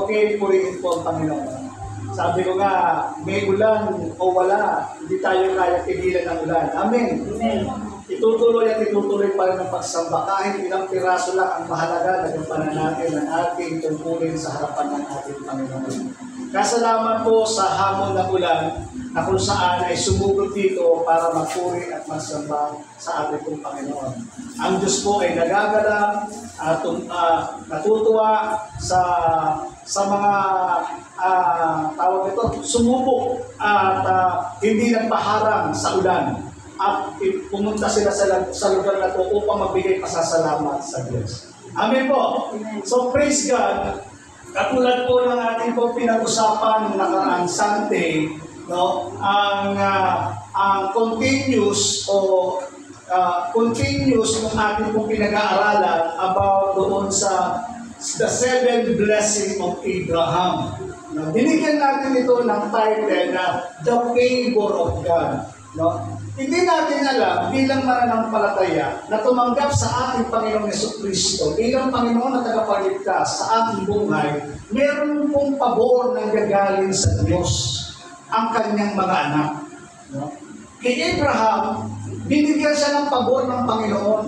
Okay, purihin po ang Panginoon. Sabi ko nga, may ulan o wala, hindi tayo kaya pigilan ng ulan. Amen. Amen. Itutuloy at itutuloy pa rin ang pagsamba. Kahit ilang piraso lang ang mahalaga na gampanan natin ang ating tungkulin sa harapan ng ating Panginoon. Kasalamat po sa hamon ng ulan na kung saan ay sumugod dito para magpuri at magsamba sa ating pong Panginoon. Ang Diyos po ay nagagalang at natutuwa sa mga tawag ito, sumubok at hindi nagpaharang sa ulan. At pumunta sila sa lugar na ito upang magbigay pasasalamat sa Diyos. Amen po. So praise God. Katulad po ng ating po pinag-usapan ng nakaraang Sunday, no, ang continuous ng ating pong pinag-aaralan about doon sa the 7 blessing of Abraham. No, binigyan natin ito ng title na The Favor of God. No? Hindi natin alam bilang mananampalataya na tumanggap sa ating Panginoong Jesucristo bilang Panginoon na tagapagligtas sa ating buhay, meron pong pabor na gagaling sa Diyos ang kanyang mga anak. No? Kay Abraham, binigyan siya ng pabor ng Panginoon.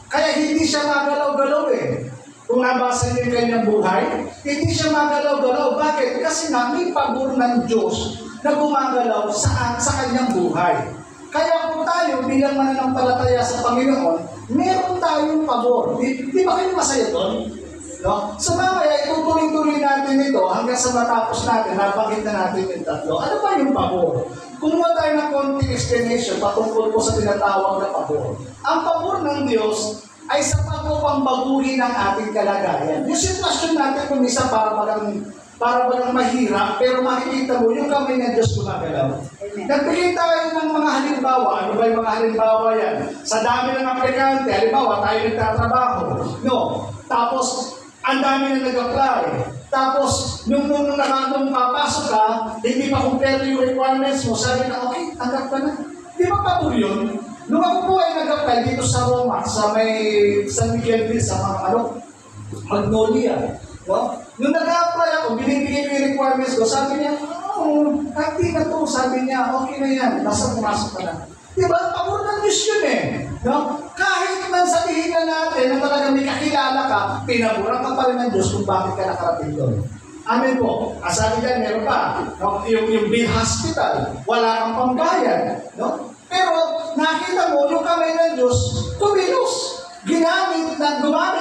Kaya hindi siya magalaw-galaw eh. Kung nabasa niyo yung kanyang buhay, hindi siya magalaw-galaw. Bakit? Kasi nga may pabor ng Diyos na gumagalaw sa kanyang buhay. Kaya kung tayo bilang mananampalataya sa Panginoon, meron tayong pabor. Di ba kayo masaya doon? No? So mamaya, itutuloy-tuloy natin ito hanggang sa matapos natin, nabanggit na natin yung tatlo. Ano ba yung pabor? Kumuha tayo ng konting explanation patungkol po sa tinatawag na pabor. Ang pabor ng Diyos ay sapat upang baguhin ang ating kalagayan. Yung sitwasyon natin kung isa para bagang mahirap, pero makikita mo yung kamay ng Diyos gumagalaw. Nagbigay tayo ng mga halimbawa. Ano ba yung mga halimbawa yan? Sa dami ng aplikante, halimbawa tayo nagtatrabaho. No. Tapos, ang dami na nag-apply. Tapos, nung papasok ka, hindi pa kumpleto yung requirements mo, sabi na, okay, tanggap ka na. Di ba pabor yun? Nung ako po ay nag-apply dito sa Roma, sa may San Miguel Ville, sa mga Magnolia. No? Nung nag-apply ako, binibigay ko yung requirements ko, sabi niya, kahit di na to, sabi niya, okay na yan, basta pumasok ka na. Diba? Pabor ng Diyos yun eh. No? Kahit man sabihin na natin na talagang may kakilala ka, pinaburan ka pa rin ng Diyos kung bakit ka nakarating doon. Amen po. Ang sabi dyan, meron pa. No? Yung Bill Hospital, wala kang pambayad. No? Pero nakita mo, yung kamay ng Diyos, kumilos. Gumamit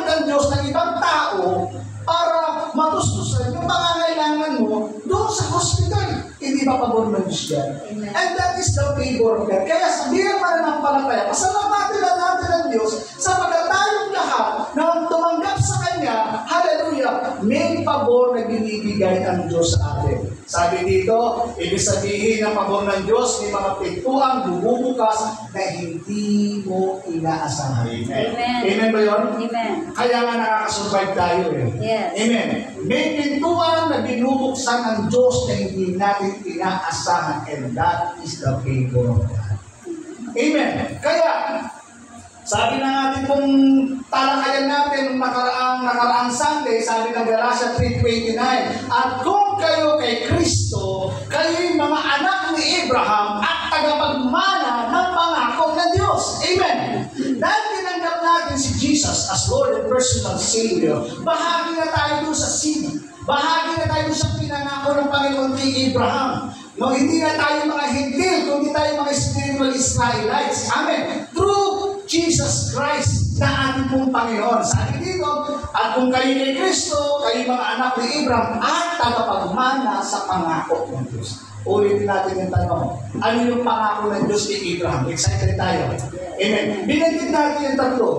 ang Diyos ng ibang tao para matustusan yung pangangailangan mo doon sa hospital. Hindi ba pabor ng Diyos yan? And that is the favor of God. Kaya sabihin pa na ng palataya, pasalamatan natin ang Diyos sapagkat tayong lahat na tumanggap sa Kanya, hallelujah, may pabor na binibigay ang Diyos sa atin. Sabi dito, ibig sabihin ng pabor ng Diyos, may mga pintuang bumubukas na hindi mo inaasahan. Amen. Amen ba yun? Amen. Kaya nga nakakasurvive tayo eh. Yes. Amen. May pintuan na binubuksan ng Diyos na hindi natin inaasahan, and that is the favor of God. Amen. Kaya, sabi na natin kung talakayan natin nung nakaraang Sunday, sabi ng Galatia 3:29, at kung kayo kay Kristo, kayo'y mga anak ni Abraham at tagapagmana ng pangako ng Diyos. Amen. Dahil tinanggap natin si Jesus as Lord and personal Savior, bahagi na tayo doon sa seed. Bahagi na tayo sa pinangako ng Panginoon kay Abraham. No, hindi na tayo mga Hintil, kundi tayo mga spiritual Israelites. Amen. Through Jesus Christ. na ating pong Panginoon. Sabi dito, at kung kayo kay Kristo, kayo mga anak ni Abraham, at tagapagmana sa pangako ng Diyos. Ulitin natin yung tanong. Ano yung pangako ng Diyos ni Abraham? Excited tayo. Amen. Binanggit natin yung tatlo.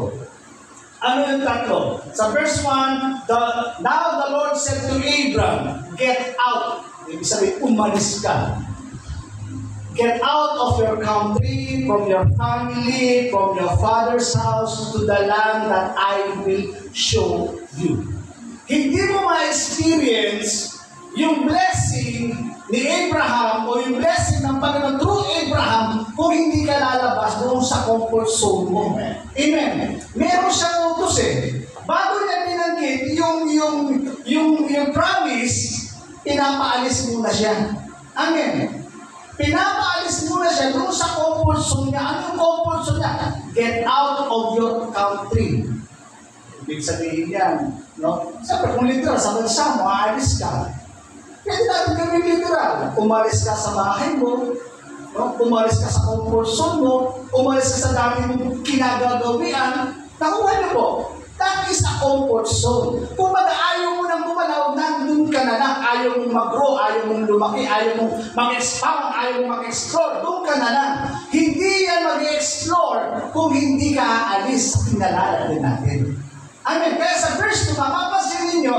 Ano yung tatlo? Sa verse 1, now the Lord said to Abraham, get out. Ibig sabihin, umalis ka. Get out of your country, from your family, from your father's house, to the land that I will show you. Hindi mo ma-experience yung blessing ni Abraham o yung blessing ng Panginoon through Abraham kung hindi ka lalabas doon sa comfort zone mo. Amen. Meron siyang utos eh. Bago niya binanggit yung promise, pinapaalis muna siya. Amen. Pinapaalis muna siya doon sa comfort zone niya. Ano yung comfort zone niya? Get out of your country. Ibig sabihin yan. No? Siyempre, kung literal, sa bansa mo, aalis ka. Pwede natin gawin literal. Umalis ka sa bahay mo. No? Umalis ka sa comfort zone mo. Umalis ka sa dami mong kinagagawian. Nakuha niyo po. That is a comfort zone. Kung ayaw mo nang gumalaw, nandun ka na lang. Ayaw mong mag-grow, ayaw mong lumaki, ayaw mong mag-expand, ayaw mong mag-explore. Doon ka na lang. Hindi yan mag-explore kung hindi ka aalis sa pinalalaman natin. Amen. Kaya sa verse 2, mapapansin ninyo,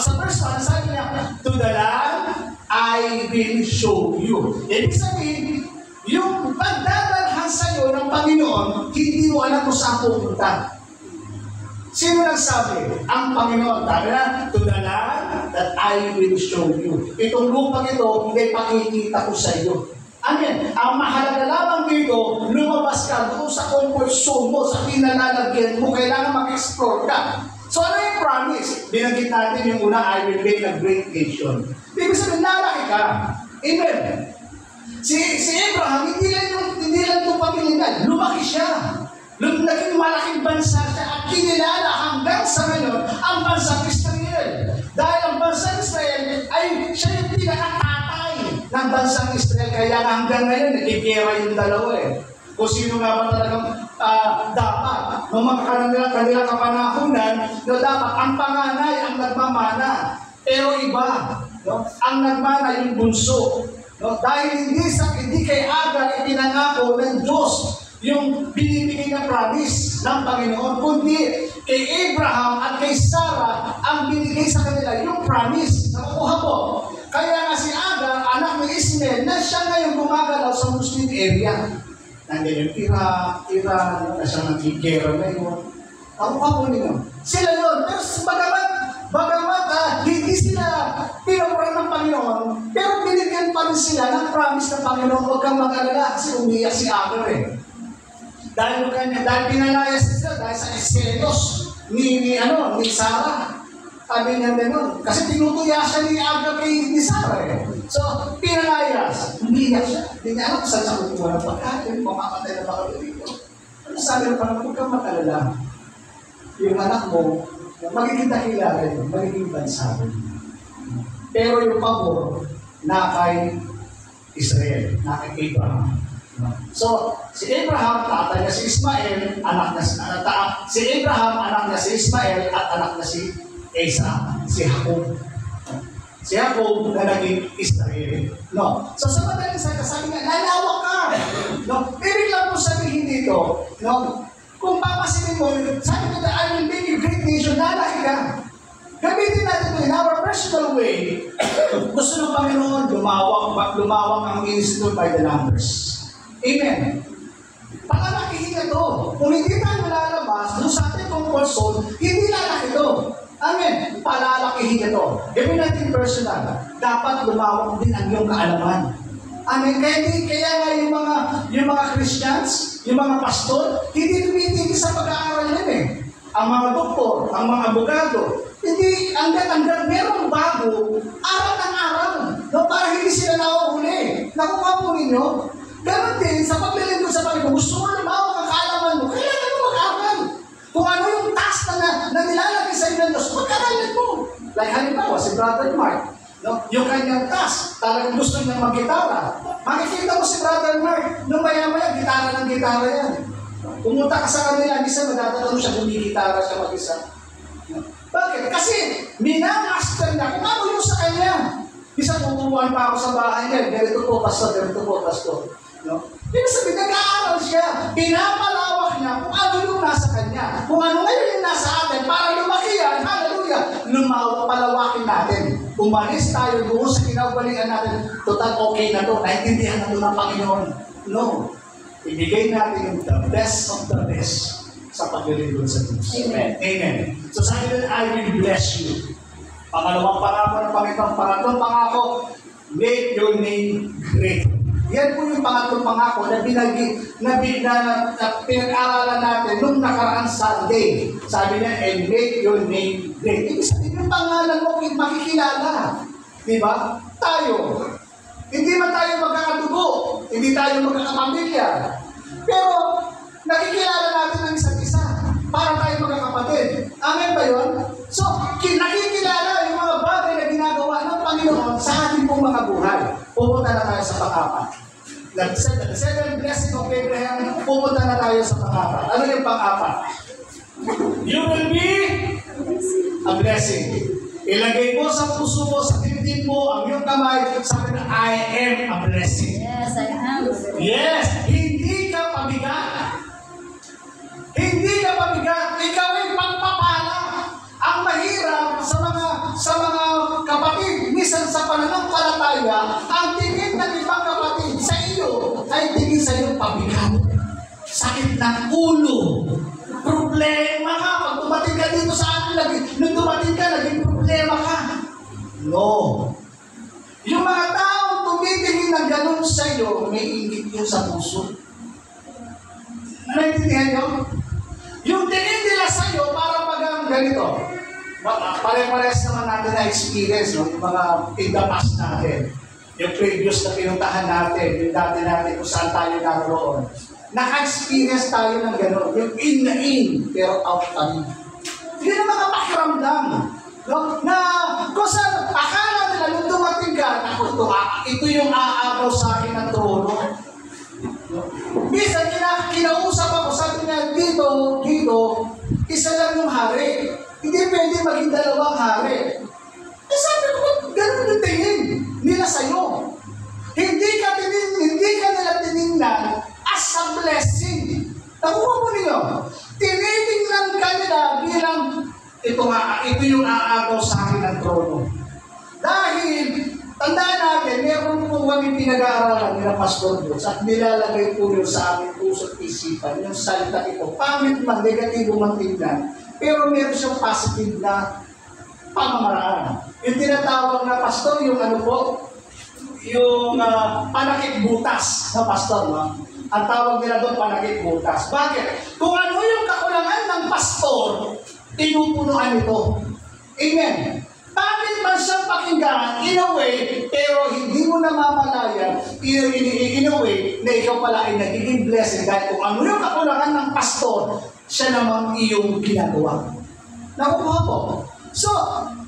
sa verse 1, sabi niya, to the land I will show you. Ibig sabihin, yung pagdadalhan sa'yo ng Panginoon, hindi mo alam kung saan pupunta. Sino nagsabi? Ang Panginoon. Sabi na, to the land that I will show you. Itong lupang ito, hindi pakikita ko sa iyo. Amen. Ang mahalaga lamang dito, lumabas ka doon sa comfort zone mo, sa pinalalagyan mo, kailangan mag-explore ka. So ano yung promise? Binanggit natin yung una, I will make a great nation. Ibig sabihin, lalaki ka. Amen. Si Abraham, hindi lang itong pamilya, lumaki siya. Naging malaking bansa siya at kinilala hanggang sa ngayon ang bansang Israel. Dahil ang bansang Israel ay siya yung pinakatatay ng bansang Israel. Kaya hanggang ngayon, nagkikira yung dalawa eh. Kung sino nga ba talagang dapat. Nung kanilang kapanahunan, na dapat ang panganay ang nagmamana. Pero iba, no? Ang nagmana yung bunso. No? Dahil hindi kay Agar ipinangako ng Diyos yung binibigay na promise ng Panginoon, kundi kay Abraham at kay Sarah ang binigay sa kanila yung promise. Nakukuha po. Kaya nga si Agar, anak ni Ismael, na siya ngayon gumagalaw sa Muslim area. Nandiyan yung Iran, na siya nagkikera ngayon. Nakukuha po ninyo. Sila yun. Pero bagamat hindi sila pinapura ng Panginoon, pero binigyan pa rin sila ng promise ng Panginoon, huwag kang mag-alala kasi umiyak si Agar eh. Dahil pinalayas sila dahil sa eskelos ni Sarah. Sabi niya gano'n. Kasi tinutuya siya ni Agar ni Sarah eh. So, pinalayas. Umiyak siya. Hindi niya alam kung saan siya kukuha ng pagkain. Mamamatay na baka dito. Ano sabi ng Panginoon? Huwag kang mag-alala. Yung anak mo, magiging dakila rin. Magiging bansa rin. Pero yung pabor na kay Israel, na kay Abraham. So, si Abraham, tatay niya si Ismael, anak niya si Abraham, anak niya si Ismael, at anak niya si Esau, si Jacob. Si Jacob na naging Israel. No? So, sa madaling sabi nga, lalawak ka. No? Ibig lang po sabihin dito, no? Kung papasinin mo, sabi ko na, I will make you great nation, lalaki ka. Gamitin natin ito in our personal way. Gusto ng Panginoon, lumawak ang ministry by the numbers. Amen. Palalakihin na ito. Kung hindi tayo lalabas doon sa ating comfort zone, hindi lalaki ito. Amen. Palalakihin na ito. Gawin natin personal. Dapat lumawak din ang iyong kaalaman. Amen. Kaya nga yung mga Christians, yung mga pastor, hindi tumitigil sa pag-aaral yan eh. Ang mga doktor, ang mga abogado, hindi, hanggang merong bago, aral ng aral. No, para hindi sila nauuli. Nakuha po ninyo, ganon din, sa paglilingkod sa Panginoon, gusto mo lumawak ang kaalaman mo, kailangan mo mag-aral. Kung ano yung task na nilalagay sa inyo ng Diyos, mag-aralan mo. Like halimbawa, si Brother Mark, no? Yung kanyang task, talagang gusto niya mag-gitara. Makikita mo si Brother Mark, nung maya-maya, gitara ng gitara yan. Pumunta ka sa kanila, minsan madatanong siya, gumigitara siya mag-isa. No? Bakit? Kasi minamaster niya kung ano yung sa kanya. Minsan pupuntuhan pa ako sa bahay niya, ganito po, pastor, ganito po, pastor. No? Ibig sabihin, nag-aaral siya. Pinapalawak niya kung ano yung nasa kanya. Kung ano ngayon yung nasa atin, para lumaki yan, hallelujah, palawakin natin. Umalis tayo doon sa kinagalingan natin, total okay na to, naintindihan na to ng Panginoon. No. Ibigay natin yung the best of the best sa paglilingkod sa Diyos. Amen. Amen. So sabi nila, I will bless you. Pangalawang pangako ng Panginoon, pangatlong pangako, make your name great. Yan po yung pangatlong pangako na pinag-aralan natin nung nakaraan Sunday. Sabi niya, and make your name great. Ibig sabihin yung pangalan mo, makikilala. Diba? Tayo. Hindi man tayo magkakadugo. Hindi tayo magkakapamilya. Pero, nakikilala natin ang isa't isa para tayo magkakapatid. Amen ba yun? So, nakikilala yung mga bagay na ginagawa ng Panginoon sa ating pong mga buhay. Pupunta na tayo sa pang-apat. The seven blessing of Abraham, pupunta na tayo sa pang-apat. Ano yung pang-apat? You will be a blessing. Ilagay mo sa puso mo, sa dibdib mo, ang iyong kamay, sabi na, I am a blessing. Yes, I am. Yes, hindi ka pabigat. Hindi ka pabigat. Ikaw ay pagpapala. Ang mahirap sa mga kapatid, minsan sa pananampalataya, ang tingin ng ibang kapatid sa iyo ay tingin sa iyo pabigat. Sakit ng ulo. Problema ka. Pag dumating ka dito sa atin, nung dumating ka, naging problema ka. No. Yung mga taong tumitingin ng ganun sa iyo, may ingit yun sa puso. Naintindihan nyo? Yung tingin nila sa iyo, para magang ganito. Pare-pares naman natin na experience, no? Yung mga in the past natin. Yung previous na pinuntahan natin, yung dati natin kung saan tayo naroon. Naka-experience tayo ng gano'n. Yung in na in, pero out na in. Hindi na makapakiramdam. No? Na kung saan, akala nila nung dumating ka, ito yung aagaw sa akin ng trono. No? Minsan, kinausap ako, sabi niya, dito, isa lang yung hari. Hindi pwede maging dalawang hari. Eh sabi ko, ganun yung tingin nila sa'yo. Hindi ka nila tinignan as a blessing. Nakuha mo niyo. Tinitingnan ka nila bilang, ito yung aagaw sa akin ng trono. Dahil, tandaan natin, meron po kami pinag-aaralan nila Pastor Dutz at nilalagay po yun sa aming puso't isipan, yung salita ito. Pangit man, negatibo man tingnan, pero meron siyang positive na pamamaraan. Yung tinatawag na pastor, yung ano po, yung panakit butas na pastor, no? Ang tawag nila doon, panakit butas. Bakit? Kung ano yung kakulangan ng pastor, tinupunuan ito. Amen. Bakit man siyang pakinggan, in a way, pero hindi mo namamalayan, in a way, na ikaw pala ay nagiging blessing dahil kung ano yung kakulangan ng pastor, siya namang iyong ginagawa. Nakukuha po. So,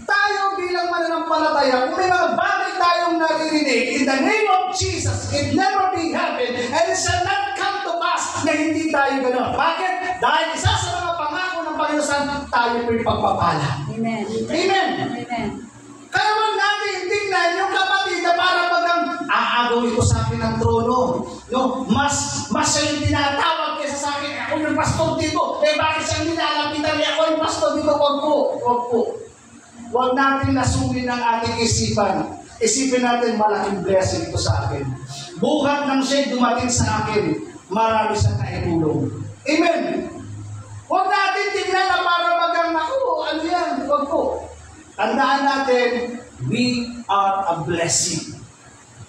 tayo bilang mananampalataya, kung may mga bagay tayong naririnig, in the name of Jesus, it never be happen, and it shall not come to pass na hindi tayo gano'n. Bakit? Dahil isa sa mga pangako ng Panginoon, tayo po'y pagpapala. Amen. Amen. Amen. Kaya wag natin tingnan yung kapatid na para bagang aagawin ko sa akin ng trono. No? Mas siya yung tinatawag kaysa sa akin. Ako yung pastor dito. Eh bakit siyang nilalapitan niya? Ako yung pastor dito. Wag po. Wag natin nasungin ang ating isipan. Isipin natin malaking blessing ito sa akin. Buhat ng siya'y dumating sa akin. Marami siyang naitulong. Amen. Huwag natin tingnan na para bagang ano yan. Wag po. Tandaan natin, we are a blessing.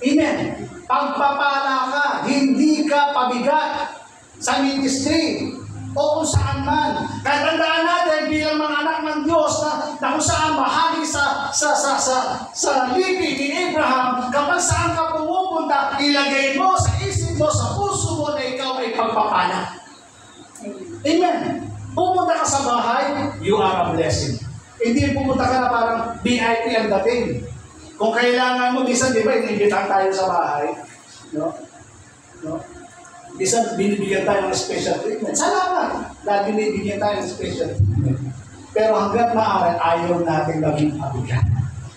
Amen. Pagpapala ka, hindi ka pabigat sa ministry o kung saan man. Kaya tandaan natin bilang mga anak ng Diyos na kung saan bahagi sa lipi ni Abraham, kapag saan ka pumupunta, ilagay mo sa isip mo, sa puso mo na ikaw ay pagpapala. Amen. Pumunta ka sa bahay, you are a blessing. Hindi pumunta ka na parang VIP ang dating. Kung kailangan mo, minsan, di ba, inimbitahan tayo sa bahay. No? Minsan binibigyan tayo ng special treatment. Salamat! Dahil binibigyan tayo ng special treatment. Pero hanggat maaari, ayaw natin maging pabigat.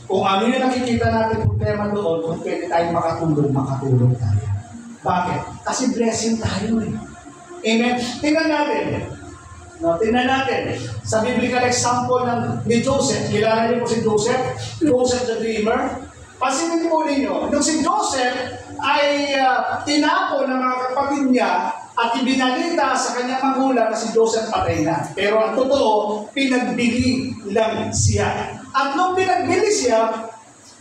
Kung ano yung nakikita natin problema doon, kung pwede tayong makatulong tayo. Bakit? Kasi blessing tayo eh. Amen? Tingnan natin. No, tingnan natin. Sa biblical example ni Joseph, kilala niyo po si Joseph? Joseph the Dreamer. Pansinin po ninyo, nung si Joseph ay tinapo ng mga kapatid niya at ibinalita sa kanyang magulang na si Joseph patay na. Pero ang totoo, pinagbili lang siya. At nung pinagbili siya,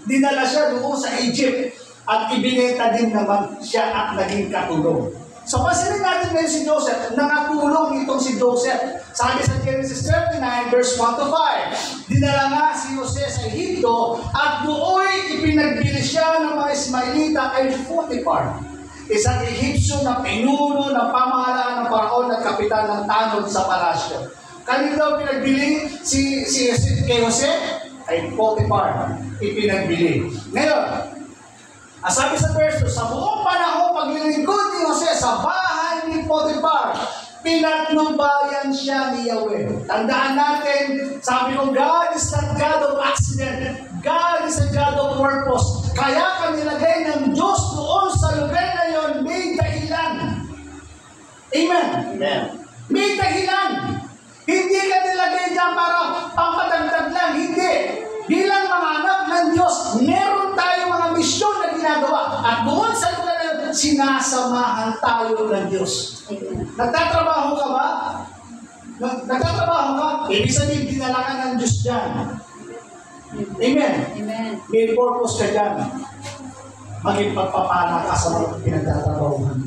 dinala siya doon sa Egypt at ibinenta din naman siya at naging katulong. So pansinin natin ngayon si Joseph, nakatulong itong si Joseph. Sabi sa Genesis 39 verse 1 to 5, dinala nga si Jose sa Egypto at doon ipinagbili siya ng mga Ismailita kay Potiphar, isang Egyptyo na pinuno ng pamahalaan ng Paraon at kapitan ng tanod sa palasyo. Kanino daw pinagbili kay Jose? Kay Potiphar ipinagbili. Ngayon, sabi sa verse 2, sa buong panahon paglilingkod ni Jose sa bahay ni Potiphar, pinatnubayan siya ni Yahweh. Tandaan natin, sabi ko, God is not God of accident. God is a God of purpose. Kaya kanilagay ng Diyos doon sa lugar na yon, may dahilan. Amen? Amen. May dahilan. Hindi ka nilagay dyan para pampatagtag lang. Hindi. Bilang mga anak ng Diyos, meron tayong mga misyon na ginagawa. At doon sa lugar na yun, sinasamahan tayo ng Diyos. Nagtatrabaho ka ba? Nagtatrabaho ka? Ibig sabihin, dinala ka ng Diyos dyan. Amen? Amen. May purpose ka dyan. Maging pagpapala ka sa mga pinagtatrabahuhan.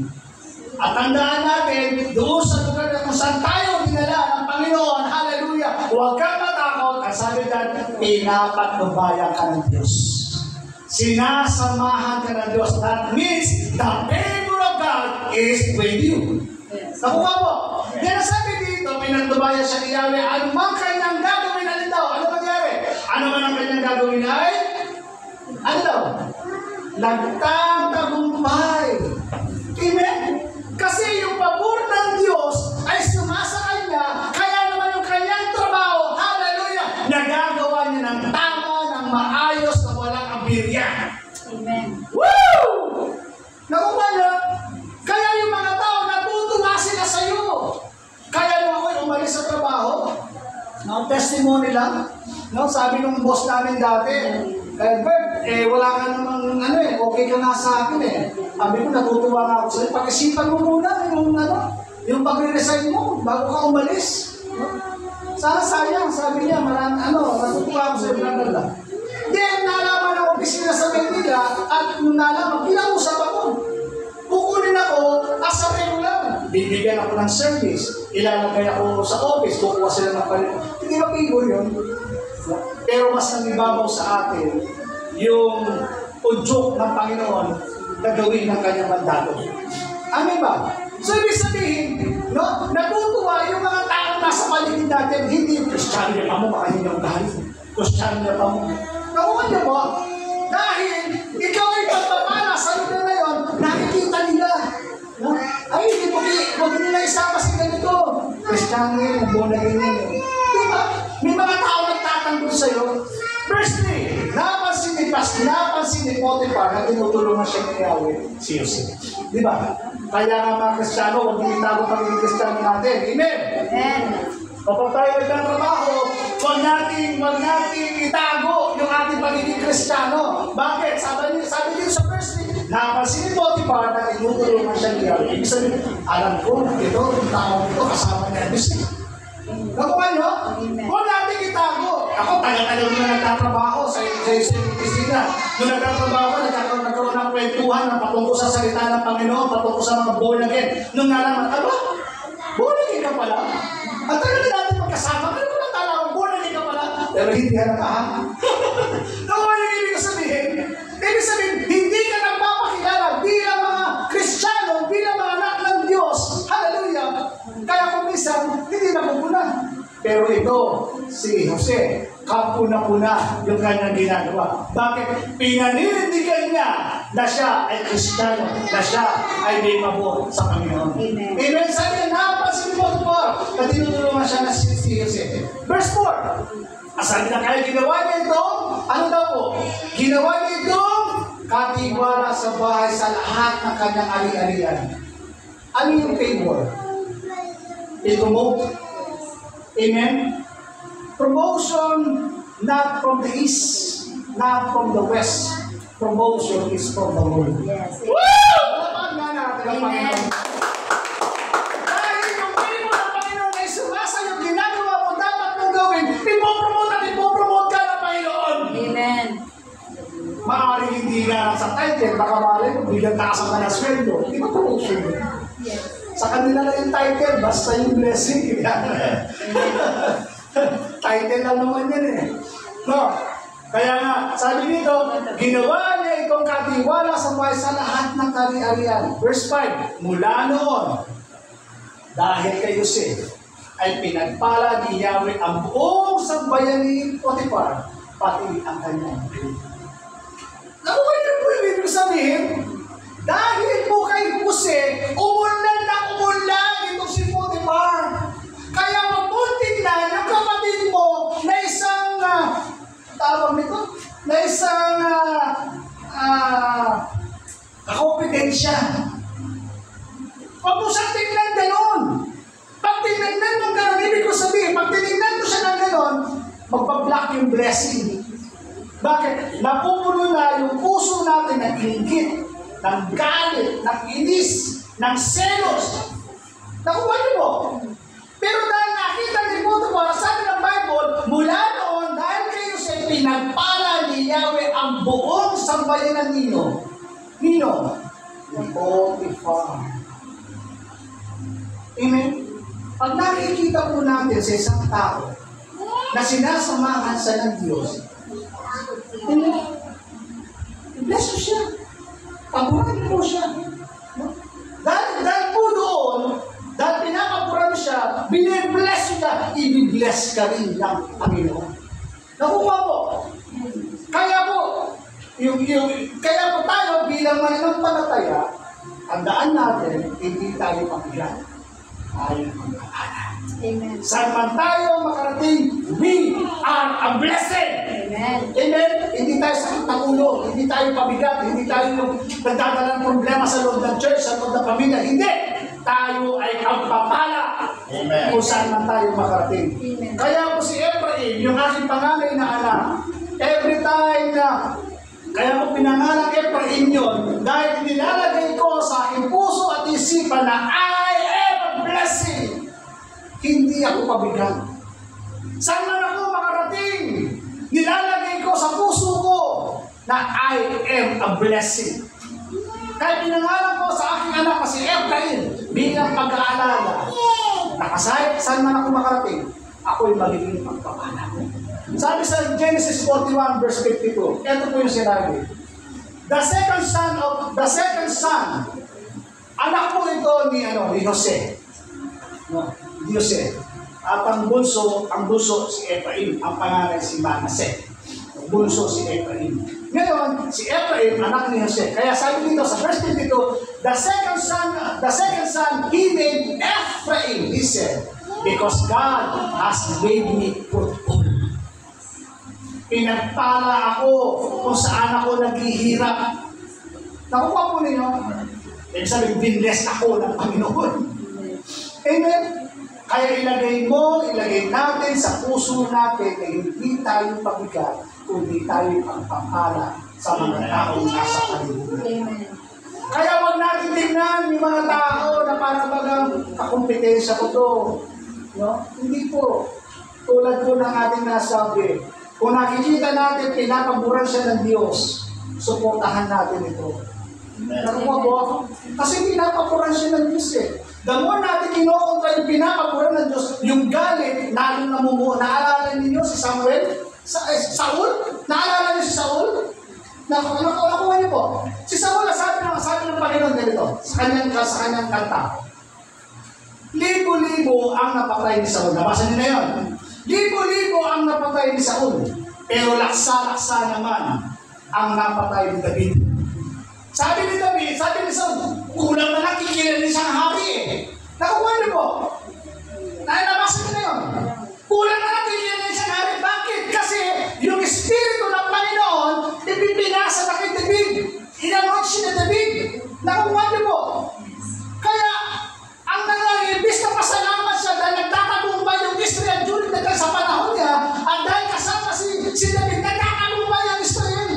At tandaan natin, doon sa lugar na kung saan tayo dinala ng Panginoon, hallelujah, huwag kang matakot. At sabi dyan, pinapatnubayan ka ng Diyos. Sinasamahan ka ng Diyos. That means, the favor of God is with you. Yes. Nakuha po. Yan ang sabi dito, pinagtubayan siya ni Yahweh, ano mang kanyang gagawin, alin daw? Ano mangyari? Ano man ang kanyang gagawin ay? Ano daw? Nagtatagumpay. Amen? Kasi yung pabor ng Diyos ay sumasa kanya, kaya naman yung kanyang trabaho, hallelujah, nagagawa niya ng tama, ng maayos, na walang abirya. Amen. Woo! Nakuha niya? Kaya yung mga tao, natutuwa sila sa iyo. Kaya nung ako'y umalis sa trabaho, no, testimony lang, no, sabi nung boss namin dati, Bert, wala ka namang okay ka nga sa akin Sabi ko, natutuwa nga ako sa'yo. Pag-isipan mo muna yung pag-resign mo bago ka umalis. No? Sana sayang, sabi niya, natutuwa ako sa'yo, bla. Then, nalaman ang opisina sa Manila at nung nalaman, pinausap ako. Kukunin ako as a regular. Bibigyan ako ng service. Ilalagay ako sa office, kukuha sila ng palit. Hindi ba payable yun? Pero mas nangibabaw sa atin yung udyok ng Panginoon na gawin ng kanyang mandato. Amen ba? So, ibig sabihin, no, natutuwa yung mga tao nasa paligid natin, hindi yung Kristiyano niya pa mo, makahin yung dahil. Kristiyano niya pa mo. Nakuha niyo mo, dahil ikaw ay pagpapala sa lugar na yun, nakikita nila. No? Ay, hindi nila isama si ganito. Kristiyano yun, buong na ganyan yun. Diba? May mga tao nagtatanggol sa'yo. Firstly, napansin ni Potiphar na tinutulungan siya ni Yahweh, si Jose. Di ba? Kaya nga mga Kristiyano, huwag din itago pagiging Kristiyano natin. Amen? Amen. Kapag tayo nagtatrabaho, huwag natin itago yung ating pagiging Kristiyano. Bakit? Sabi niyo sa verse 3, napansin ni Potiphar na tinutulungan siya ni Yahweh. Ibig sabihin, alam ko, yung tao ito, kasama niya Diyos. Nakuha nyo? Huwag natin itago. Ako, tagal-tagal mo na nagtatrabaho sa opisina. Nung nagtatrabaho ko, nagkaroon ng kwentuhan na patungkol sa salita ng Panginoon, patungkol sa mga born again. Nung nalaman, born again ka pala? At tagal na natin magkasama. Ano ko nang tala ko, born again ka pala? Pero hindi ka nakahan. Nakuha nyo yung ibig sabihin? Ibig sabihin, hindi ka nagpapakilala bilang mga Kristiyano, bilang mga anak ng Diyos. Hallelujah! Kaya kung minsan, hindi napupunan. Pero ito, si Jose, kapuna-puna yung kanyang ginagawa. Bakit? Pinaninindigan niya na siya ay Kristiyano, na siya ay may pabor sa Panginoon. Amen. Amen. Sabi niya, napapansin mo ito na tinutulungan siya na si Jose. Verse 4. Sabi na kaya ginawa niya ito, ano daw po? Ginawa niya ito, katiwala sa bahay sa lahat ng kanyang ari-arian. Ano yung favor? I-promote. Amen? Promotion not from the east, not from the west. Promotion is from the Lord. Yes. Woo! Kapag nga natin ang Amen. Panginoon. Dahil yung favor ng Panginoon ay sumasa yung ginagawa mo dapat mong gawin, ipopromote at ipopromote ka ng Panginoon. Amen. Maaari hindi nga sa title, baka maaari biglang taasan ka ng sweldo. Hindi ba promotion? Yes. Sa kanila na yung title, basta yung blessing. Title lang naman yan eh. No? Kaya nga, sabi dito, ginawa niya itong katiwala sa buhay sa lahat ng kari-arian. Verse 5, mula noon, dahil kay Jose, ay pinagpala ni Yahweh ang buong sambayan ni Potiphar, pati ang kanyang buhay. Nakuha niyo po yung ibig sabihin? Dahil po kay Jose, umulan na umulan itong si Potiphar. Kaya mabuting na yung kapatid mo na isang, tawag nito, na isang kakompetensya. Huwag mo siyang tingnan ganon. Pag tinignan mo ganon, ibig ko sabihin, pag tinignan mo siya ng ganon, magpa-block yung blessing. Bakit? Napupuno na yung puso natin ng inggit, ng galit, ng inis, ng selos. Nakuha niyo mo? Pero dahil nakita ni Potiphar, sabi ng Bible, mula noon, dahil kayo sa pinagpala ni Yahweh ang buong sambayanan nino. Nino? Potiphar. Amen? Pag nakikita po natin sa isang tao na sinasamahan sa ng Diyos, amen? Bless mo siya. Paburin po siya. Dahil po doon, dahil pinapapuran siya, binibless siya, i-bless ka rin ng Panginoon. Nakuha po. Kaya po tayo bilang mananampalataya, tandaan natin, hindi tayo pabigat. Tayo magkakanan. Amen. Saan man tayo makarating, we are a blessing. Amen. Amen? Hindi tayo sakit ng ulo, hindi tayo pabigat, hindi tayo nagdadala ng problema sa loob ng church, sa loob ng pamilya. Hindi! Tayo ay pagpapala kung saan man tayo makarating. Amen. Kaya po si Ephraim, yung aking panganay na anak, every time na kaya ko pinangalang Ephraim yun, dahil nilalagay ko sa aking puso at isipan na I am a blessing. Hindi ako pabigat. Saan man ako makarating, nilalagay ko sa puso ko na I am a blessing. Kaya pinangalan ko sa aking anak na si Ephraim bilang pag-aalala. Nakasahit, saan man ako makarating, ako'y magiging pagpapala. Sabi sa Genesis 41 verse 52, ito po yung sinabi. The second son, anak po ito ni Jose. No, Jose. At ang bunso si Ephraim, ang pangalan si Manasseh. Bunso si Ephraim. Ngayon, si Ephraim, anak ni Jose. Kaya sabi dito sa verse 52, the second son, he named Ephraim, he said, because God has made me fruitful. Pinagpala ako kung saan ako naghihirap. Nakuha po ninyo? Ibig sabihin, binless ako ng Panginoon. Amen? Kaya ilagay natin sa puso natin na hindi tayo pabigat, kundi tayo pagpapala sa mga taong nasa kalibutan. Amen. Kaya wag natin tingnan yung mga tao na para bagang kakumpetensya ko to. No? Hindi po. Tulad po ng ating nasabi, kung nakikita natin pinapaboran siya ng Diyos, suportahan natin ito. Nakuha po ako? Kasi pinapaboran siya ng Diyos eh. The more natin kinokontra yung pinapaboran ng Diyos, yung galit, lalong namumuo. Naalala ninyo si Samuel? Saul? Naalala niyo si Saul? Nakuha niyo po. Si Saul, sabi ng Panginoon ganito, sa kanyang kanta. Libo-libo ang napatay ni Saul. Nabasa niyo na yun. Libo-libo ang napatay ni Saul, pero laksa-laksa naman ang napatay ni David. Sabi ni David, sabi ni Saul, kulang na lang kikilala siyang hari eh. Nakuha niyo po? Nabasa niyo na yun? Kulang na lang kikilala siyang hari. Bakit? Kasi yung Espiritu ng Panginoon, ipipinasa na kay David. Inanod siya ni David. Nakuha niyo po? Kaya, ang nangyari, imbis na pasalamat siya dahil nagtatagumpay yung Israel during sa panahon niya, at dahil kasama si David, nagtatagumpay ang Israel.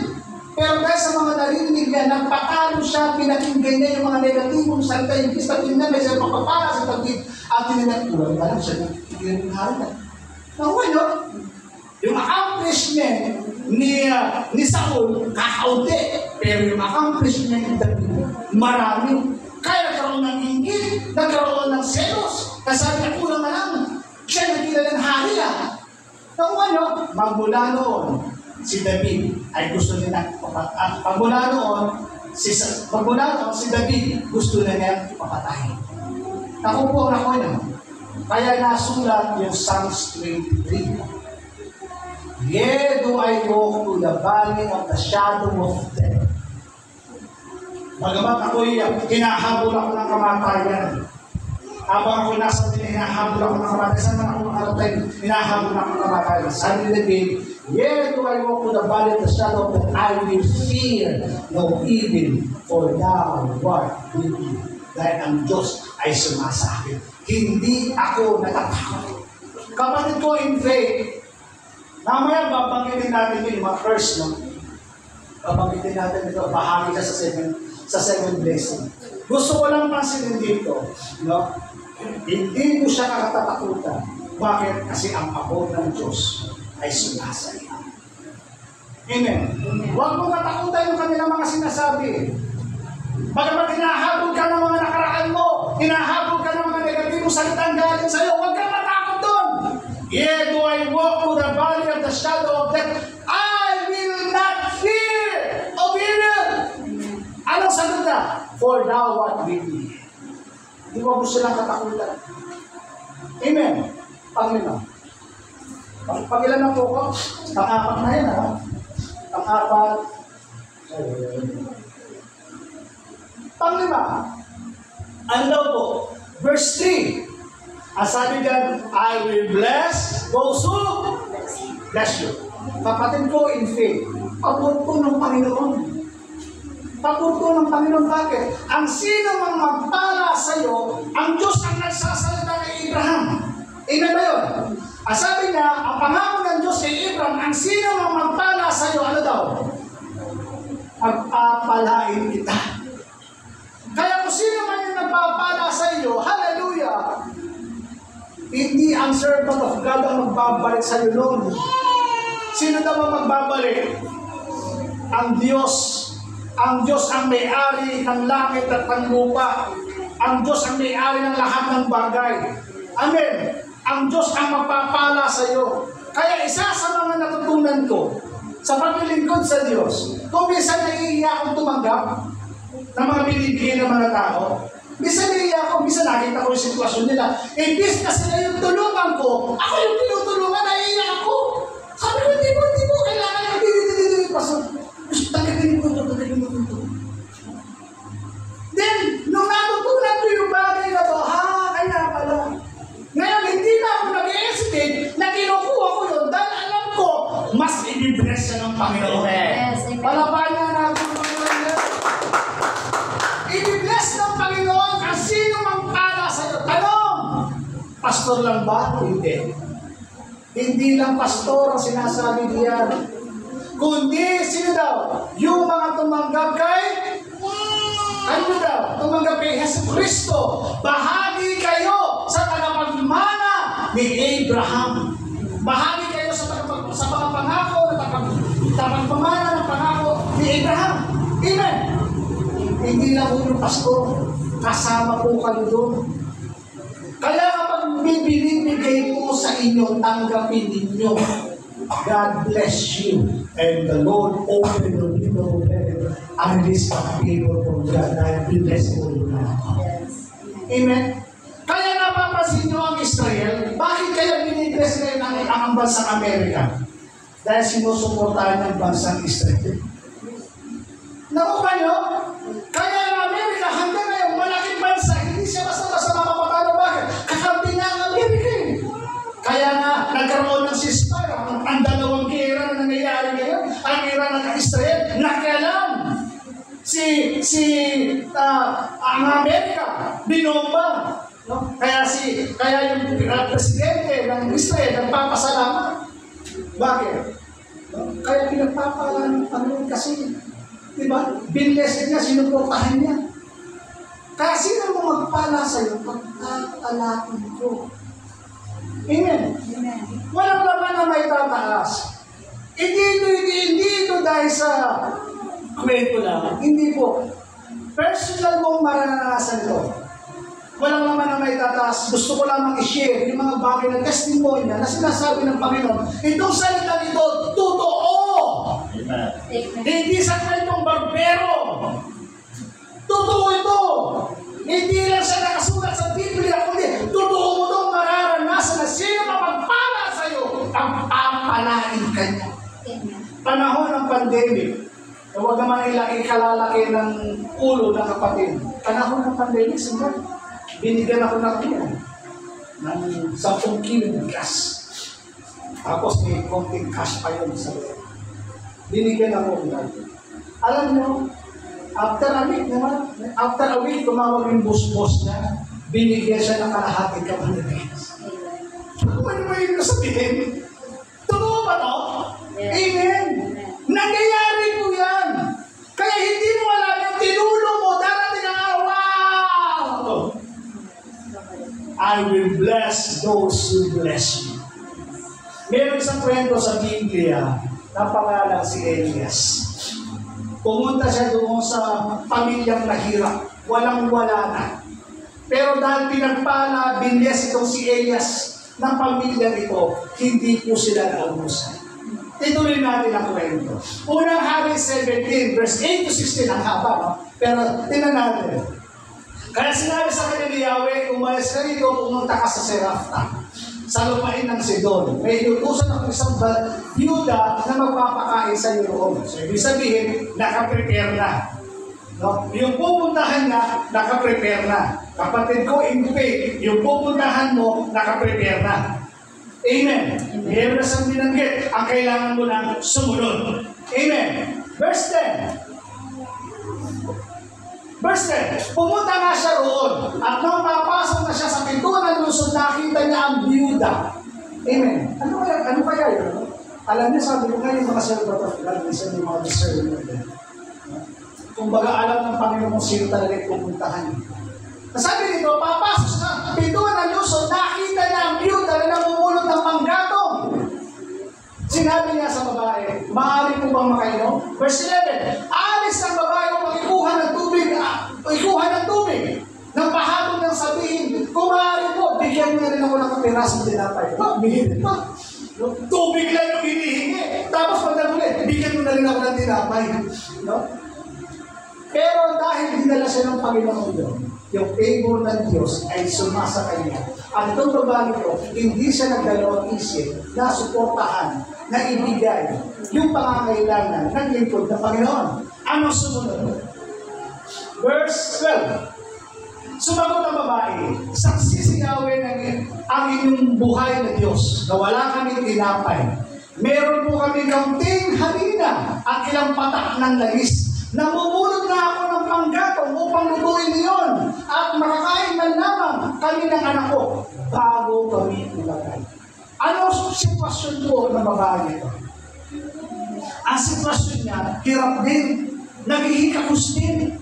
Pero dahil sa mga narinig niya, nagpatalo siya, pinakinggan niya yung mga negatibong salita, imbis na tingnan na siya papapala sa David, at tinanagpuan pa lang siya ng harap. Nakuha niyo? Yung accomplishment ni Saul, kakaunti. Pero yung accomplishment ni David, marami. Kaya nagkaroon ng inggit, nagkaroon ng selos. Kasabi na kulang na lang, siya nagkilalang hari ah. Nakuha niyo? Magmula noon, si David ay gusto niya at magmula noon, si David gusto na niya ipapatay. Nakuha niyo. Kaya nasulat yung Psalms 23. Yea, do I walk through the valley of the shadow of death. Bagamat ako'y hinahabol ako ng kamatayan. Habang ako nasa hinahabol ako ng kamatayan. Saan man ako makarating, hinahabol ako ng kamatayan. Sabi ni David, yea, do I walk through the valley of the shadow of death, I will fear no evil, for thou art with me. Dahil ang Diyos ay sumasakin. Hindi ako natatakot. Kapatid ko in faith, mamaya babanggitin natin yung mga first, no? Babanggitin natin ito, bahagi siya sa seven blessing. Gusto ko lang pansinin dito, no? Hindi mo siya nakatatakutan. Bakit? Kasi ang pabor ng Diyos ay sumasaya. Amen. Huwag mo katakutan yung kanilang mga sinasabi. Bagamat hinahabol ka ng mga nakaraan mo, hinahabol ka ng mga negatibong salitang galing sa'yo, huwag kang matakot doon. Yea, do I walk through the valley of the shadow of death, I will not fear of evil. Anong sagot na? For thou art with me. Hindi mo gusto lang katakutan. Amen. Panginoon. Pag-ilan na po ko? Pang-apat na yan, ha? Pang-apat. Pang-lima. Ano daw po? Verse 3. Ang sabi dyan, I will bless those who bless you. Kapatid ko in faith, pabor ko ng Panginoon. Pabor ko ng Panginoon. Bakit? Ang sino mang magpala sa iyo, ang Diyos ang nagsasalita kay Abraham. Amen ba yun? Ang sabi niya, ang pangako ng Diyos kay Abraham, ang sino mang magpala sa iyo, ano daw? Pagpapalain kita. Kaya kung sino man yung nagpapala sa iyo, hallelujah, hindi ang servant of God ang magbabalik sa iyo noon. Sino daw ang magbabalik? Ang Diyos. Ang Diyos ang may-ari ng langit at ng lupa. Ang Diyos ang may-ari ng lahat ng bagay. Amen. Ang Diyos ang magpapala sa iyo. Kaya isa sa mga natutunan ko sa paglilingkod sa Diyos, kung minsan naiiyak akong tumanggap ng mga binibigay ng mga tao, minsan naiiyak ako, minsan nakita ko yung sitwasyon nila. Imbis na sila yung tulungan ko, ako yung tinutulungan, naiiyak ako. Sabi ko, hindi mo, kailangan yung hindi. Pasok, tagagin mo ito. Then, nung natutunan ko yung bagay na to, kaya pala. Ngayon, hindi na ako nag-hesitate na kinukuha ko yun dahil alam ko, mas i-bless siya ng Panginoon. Yes, Palabahan na natin ang Panginoon. I-bless ng Panginoon ang sino mang pala sa iyo. Tanong, pastor lang ba? Hindi. Hindi lang pastor ang sinasabi diyan. Kundi, sino daw? Yung mga tumanggap kay ano daw? Tumanggap kay Yesu Kristo. Bahagi kayo sa tagapagmana ni Abraham. Bahagi kayo sa mga pangako na tagapagmana ng pangako ni Abraham. Amen. Hindi lang po yung pastor. Kasama po kayo doon. Kaya kapag bibigay po sa inyo, tanggapin ninyo. God bless you. And the Lord open the window of heaven and release the favor from God. Dahil bless po yun na. Amen. Kaya napapansin nyo ang Israel, bakit kaya binibless ngayon ang bansang Amerika dahil sinusuportahan ng bansang Israel. Nakuha nyo? Kaya ang Amerika hanggang ngayon, malaking bansa, hindi siya basta-basta mapapatalo. Bakit? Kakampi nga ang Amerika eh. Kaya nga, nagkaroon ng ceasefire. Ang dalawang gera na nangyayari ngayon, ang gera ng Israel, nakialam. Ang Amerika, binomba. No? Kaya yung presidente ng Israel, nagpapasalamat. Bakit? No? Kaya pinagpapala ng Panginoon kasi, diba? Binlessed niya, sinuportahan niya. Kaya sino mo magpala sa'yo, pagkakalain ko. Amen. Amen. Walang laman na may tataas. Hindi ito dahil sa kwento lang. Hindi po. Personal mong maranasan ito. Walang naman na may tataas. Gusto ko lamang i-share yung mga bagay na testimony na sinasabi ng Panginoon. Itong salita nito, totoo! Amen. Hindi sa kwentong barbero. Totoo ito. Hindi lang siya nakasulat sa Biblia, kundi totoo mo itong mararanasan na sino mapagpala sa'yo, pagpapalain ka niya. Panahon ng pandemic, huwag naman ilang ikalalaki ng ulo ng kapatid. Panahon ng pandemic, siyempre, binigyan ako ng ng 10 kilo ng gas. Tapos may konting cash pa yun sa loob. Binigyan ako ng alam mo, after a week, tumawag yung boss niya, binigyan siya ng kalahating kapaligas. Ano ba yung sabihin? Totoo ba to? Amen. Nangyayari po yan. Kaya hindi mo alam yung tinulong mo, darating ang wow! I will bless those who bless you. Meron isang kwento sa Biblia na pangalan si Elias. Pumunta siya doon sa pamilyang nahirap. Walang-wala na. Pero dahil pinagpala, binless itong si Elias ng pamilya nito, hindi po sila naubusan. Ituloy natin ang kwento. Unang Hari 17, verse 8 to 16, ang haba, no? Pero tinan natin. Kaya sinabi sa kanya ni Yahweh, umalis ka rito, pumunta ka sa Serapta, sa lupain ng Sidon. May inutusan ako isang byuda na magpapakain sa iyo roon. So, ibig sabihin, nakaprepare na. No? Yung pupuntahan niya, nakaprepare na. Kapatid ko, hindi. Yung pupuntahan mo, nakaprepare na. Amen. Meron na siyang binanggit. Ang kailangan mo lang sumunod. Amen. Verse 10. Verse 10, pumunta nga siya roon at nang papasok na siya sa pintuan ng lungsod, nakita niya ang byuda. Amen. Ano kaya yun? Alam niya, sabi ko ngayon, mga servant of God, isa yung mga discernment din. Kung baga alam ng Panginoon kung sino talaga pupuntahan. Sabi nito, papasok sa pintuan ng lungsod, nakita niya ang byuda na namumulot ng panggatong. Sinabi niya sa babae, maaari mo bang makainom? Verse 11, alis ang babae upang ikuha ng tubig, nang pahapon ng sabihin, kung maaari po, bigyan niya rin ako ng kapirasong tinapay. Bigyan pa. Tubig lang yung hinihingi. Tapos pagdagulit, bigyan mo na rin ako ng tinapay. No? Pero dahil dinala siya ng Panginoon doon, yung favor ng Diyos ay sumasa kanya. At itong babae ko, hindi siya nagdalawang isip na suportahan, na ibigay yung pangangailangan ng lingkod ng Panginoon. Ano sumunod? Verse 12. Sumagot ang babae, saksi si Yahweh ang inyong buhay na Diyos, na wala kaming tinapay. Meron po kami kaunting harina at ilang patak ng langis. Namumulot na ako ng panggatong upang lutuin niyon at makakain man lamang kami ng anak ko bago kami ilagay. Ano ang sitwasyon po ng babae ito? Ang sitwasyon niya, hirap din, naghihikakos din.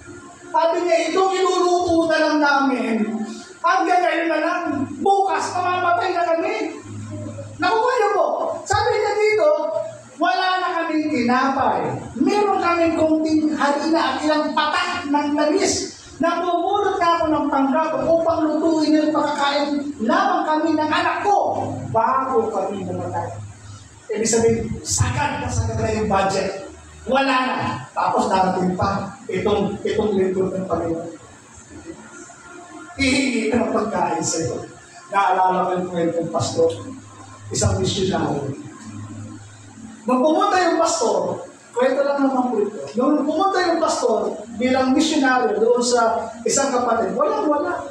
Sabi niya, itong iluluto na lang namin, hanggang ngayon na lang, bukas, mamamatay na kami. Nakuha niyo po, sabi niya dito, wala na kaming tinapay. Meron kaming kunting harina at ilang patak ng langis. Namumulot na ako ng panggatong upang lutuin niyo at makakain lamang kami ng anak ko bago kami namatay. Ibig sabihin, sagad na yung budget. Wala na. Tapos darating pa itong lingkod ng Panginoon. Hihingi ka ng pagkain sa iyo. Naalala ko yung kwentong pastor. isang misyonaryo. Nung pumunta yung pastor, kwento lang naman po ito. Nung pumunta yung pastor bilang misyonaryo doon sa isang kapatid, walang-wala.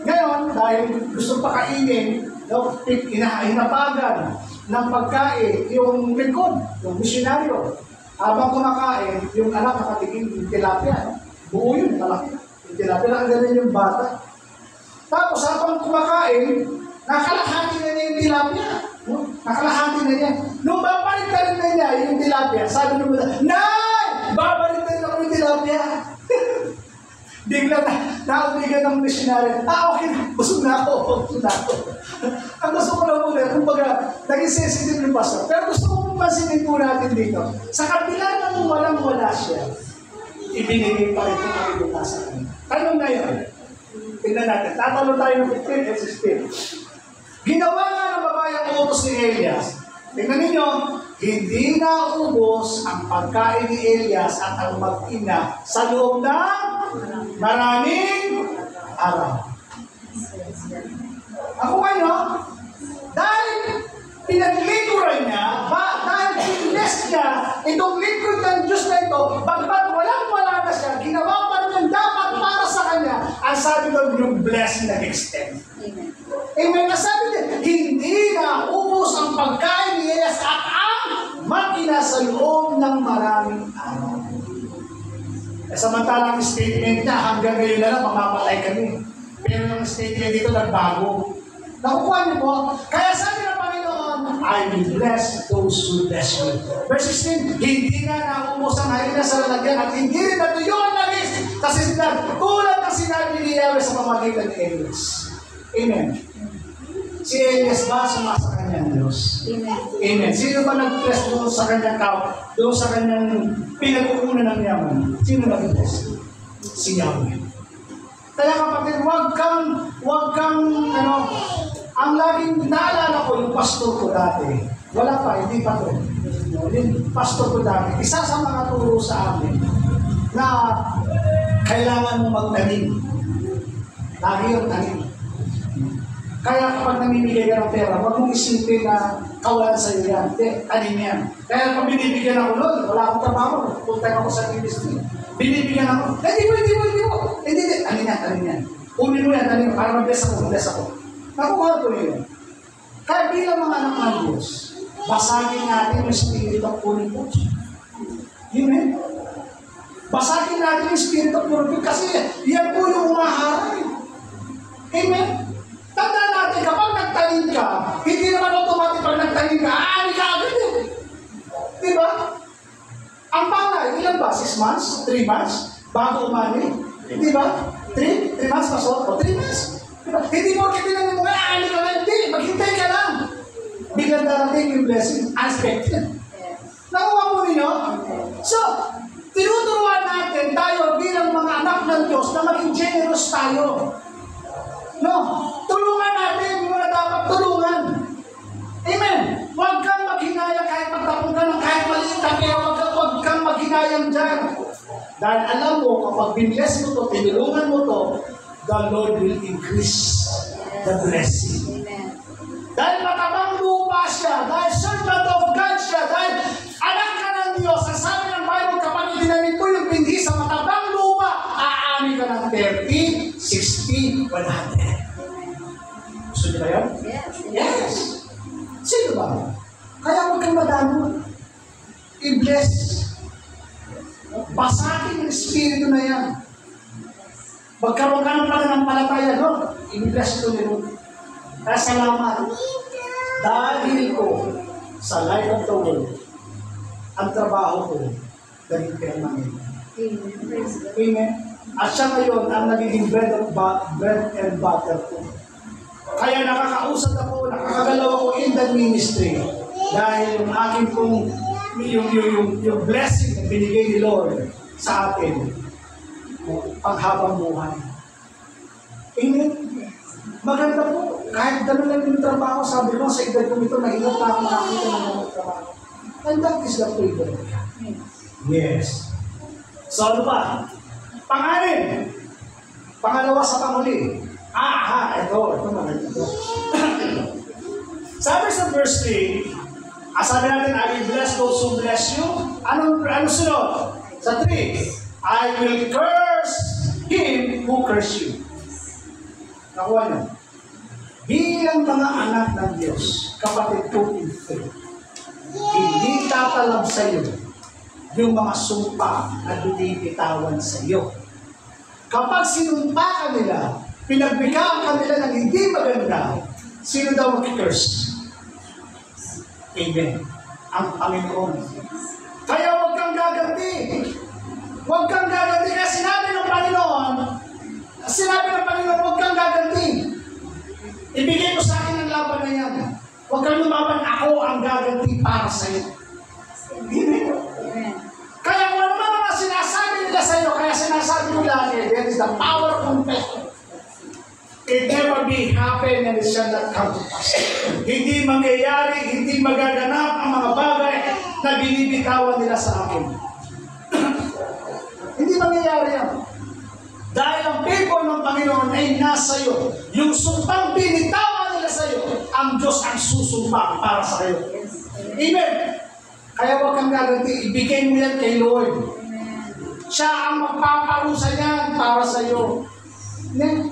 Ngayon, dahil gusto pakainin, no, hinapagan ng pagkain yung likod, yung misyonaryo. Habang kumakain, yung anak nakatingin yung tilapia. No? Buo yun, malaki. Yung tilapia lang ganun yung bata. Tapos habang kumakain, nakalahati na niya yung tilapia. No? Nakalahati na niya. Nung babalik ka rin na niya yung tilapia, sabi nung mga, Nay! Babalik na rin ako yung tilapia. Bigla na, naubigan ng missionary. Okay, busog na ako. Ang gusto ko lang muna, kumbaga, naging sensitive yung pastor. Pero gusto ko pansinin po natin dito. Sa kabila ng walang-wala siya, ibinigay pa rin ang kaligtas sa kanya. Tanong na yun. Tingnan natin. Tatalo tayo ng 15 and 16. Ginawa nga ng babae ang utos ni Elias. Tingnan ninyo, hindi na ubos ang pagkain ni Elias at ang mag-ina sa loob ng maraming araw. Ako kayo, dahil pinaglikuran niya, dahil pinless niya itong lingkod ng Diyos na ito, bagbat walang-wala na siya, ginawa pa rin yung dapat para sa kanya, ang sabi doon yung blessing na extend. Amen. Nasabi din, hindi na ubos ang pagkain ni Elias at ang mag-ina sa loob ng maraming araw. Samantalang statement niya, hanggang ngayon na lang, mamapatay kami. Pero yung statement dito, nagbago. Nakukuha niyo po? Kaya sabi ng Panginoon, I will bless those who bless you. Verse 16, hindi na naubos ang harina sa lalagyan at hindi rin natuyo ang langis. Kasi tulad ng sinabi ni Yahweh sa pamagitan ni Elias. Amen. Si Elias ba sumasa kanyang Diyos? Amen. Amen. Sino ba nag-bless doon sa kanyang tao? Doon sa kanyang pinag-uunan ng yaman? Sino nag-bless? Si Yahweh. Kaya kapatid, huwag kang, ang laging naalala ko yung pastor ko dati. Wala pa, hindi pa to. Yung pastor ko dati, isa sa mga turo sa amin na kailangan mo magtanim. Lagi yung tanim. Kaya kapag namimigay ka ng pera, huwag mong isipin na kawalan sa iyo yan. Hindi, tanim yan. Kaya pag binibigyan ako nun, wala akong trabaho. Full time ako sa ministry. Binibigyan ako, hindi mo. Hindi. Tanim yan. Kunin mo yan, tanim mo. Para mag-bless ako. Nakuha ko yun. Kaya bilang mga anak ng Diyos, basagin natin yung Spirit of Holy Ghost. Amen? Basagin natin yung Spirit of Holy Ghost kasi yan po yung umaharay. Amen? Tandaan natin, kapag nagtanim ka, hindi naman automatic pag nagtanim ka, aani ka agad eh. Diba? Ang palay, ilan ba? 6 months? 3 months? Bago umani? Diba? 3 months pa so? O 3 months? Diba? Hindi mo kitinanin mo, aani ka lang. Hindi, maghintay ka lang. Biglang darating yung blessing. Unexpected. Nakuha mo ninyo? So, tinuturuan natin tayo bilang mga anak ng Diyos na maging generous tayo. No, tulungan natin yung mga dapat tulungan. Amen. Huwag kang maghinaya kahit magtapong ka ng kahit maliit ka, kaya huwag kang maghinayang dyan. Dahil alam mo, kapag binless mo to, tinulungan mo to, the Lord will increase the blessing. Amen. Dahil matabang lupa siya, dahil servant of God siya, dahil anak ka ng Diyos, ang sabi ng Bible, kapag idinamit mo yung bindi sa matabang lupa, aami ka ng 30, 60, 100. Gusto niyo ba yun? Yes. Sino ba? Kaya huwag kang madano. I-bless. Basagin yung Espiritu na yan. Magkaroon ka ng pananampalataya, no? I-bless ito nito. Kaya salamat. Dahil ko sa light of the world, ang trabaho ko, dahil kayo namin. Amen. At siya ngayon ang nagiging bread and butter ko. Kaya nakakausap ako, nakakagalaw ako in the ministry. Dahil yung aking pong, yung blessing na binigay ni Lord sa atin, panghabang buhay. Amen. Maganda po. Kahit gano'n lang yung trabaho, sabi ko, sa edad ko ito, nahilap na ako nakakita ng mga trabaho. And that is the favor. Yes. So ano ba? Panganin. Pangalawa sa panguli. Ito maganda ito. Sabi sa verse 3, sabi natin, I will bless those who bless you. Ano sunod? Sa 3, I will curse him who curse you. Nakuha niyo? Bilang mga anak ng Diyos, kapatid ko in faith, hindi tatalab sa iyo yung mga sumpa na binibitawan sa iyo. Kapag sinumpa ka nila, pinagbikaan ka nila ng hindi maganda, sino daw mag-curse? Amen. Ang Panginoon. Kaya huwag kang gaganti. Huwag kang gaganti. Kaya sinabi ng Panginoon, huwag kang gaganti. Ibigay mo sa akin ang laban na yan. Huwag kang lumaban, ako ang gaganti para sa iyo. Amen. Kaya kung ano mga sinasabi nila sa iyo, kaya sinasabi ko lagi, there is the power of confession. It never be happen and it shall not come to pass. Hindi mangyayari, hindi magaganap ang mga bagay na binibitawan nila sa akin. Hindi mangyayari yan. Dahil ang people ng Panginoon ay nasa iyo. Yung sumpang binitawan nila sa iyo, ang Diyos ang susumpa para sa iyo. Amen. Kaya huwag kang gaganti, ibigay mo yan kay Lord. Siya ang magpaparusa niyan para sa iyo. Amen.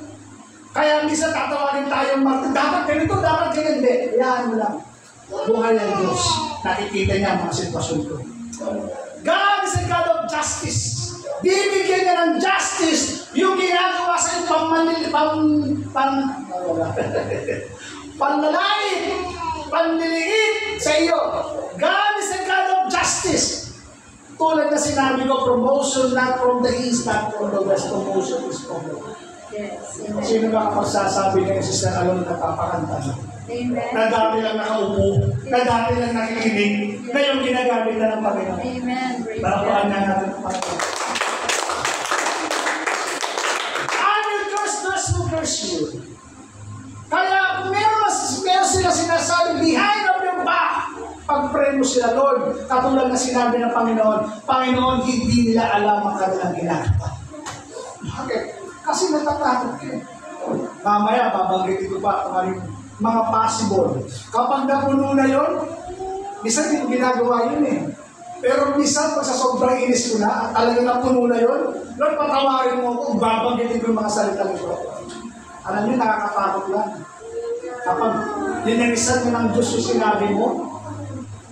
Kaya minsan tatawagin tayong dapat ganito, dapat ganyan. Hindi, yan mo lang. Buhay ang Diyos. Nakikita niya ang mga sitwasyon ko. God is a God of justice. Bibigyan niya ng justice yung ginagawa sa iyo panlalait, panliliit sa iyo. God is a God of justice. Tulad na sinabi ko, promotion not from the east, not from the west. Promotion is from the west. Yes. Sino ba magsasabi ngayon, Sister Alon, na napapakanta na? Amen. Na dati lang nakaupo, na dati lang nakikinig, ngayon ginagamit na ng Panginoon. Amen. Parapahan na natin ang Panginoon. I will curse those who curse you. Kaya kung meron sila sinasabi behind of your back, pag-pray mo sila, Lord, katulad na sinabi ng Panginoon, Panginoon, hindi nila alam ang kanilang ginagawa. Okay. Kasi natatakot kayo. Mamaya, babanggitin ko pa kung mga possible. Kapag napuno na yun, minsan hindi ko ginagawa yun eh. Pero minsan, pag sa sobrang inis ko na, at talagang napuno na yun, Lord, patawarin mo ako, babanggitin ko yung mga salita nito. Alam niyo, nakakatakot lang. Kapag linanisan mo ng Diyos yung sinabi mo,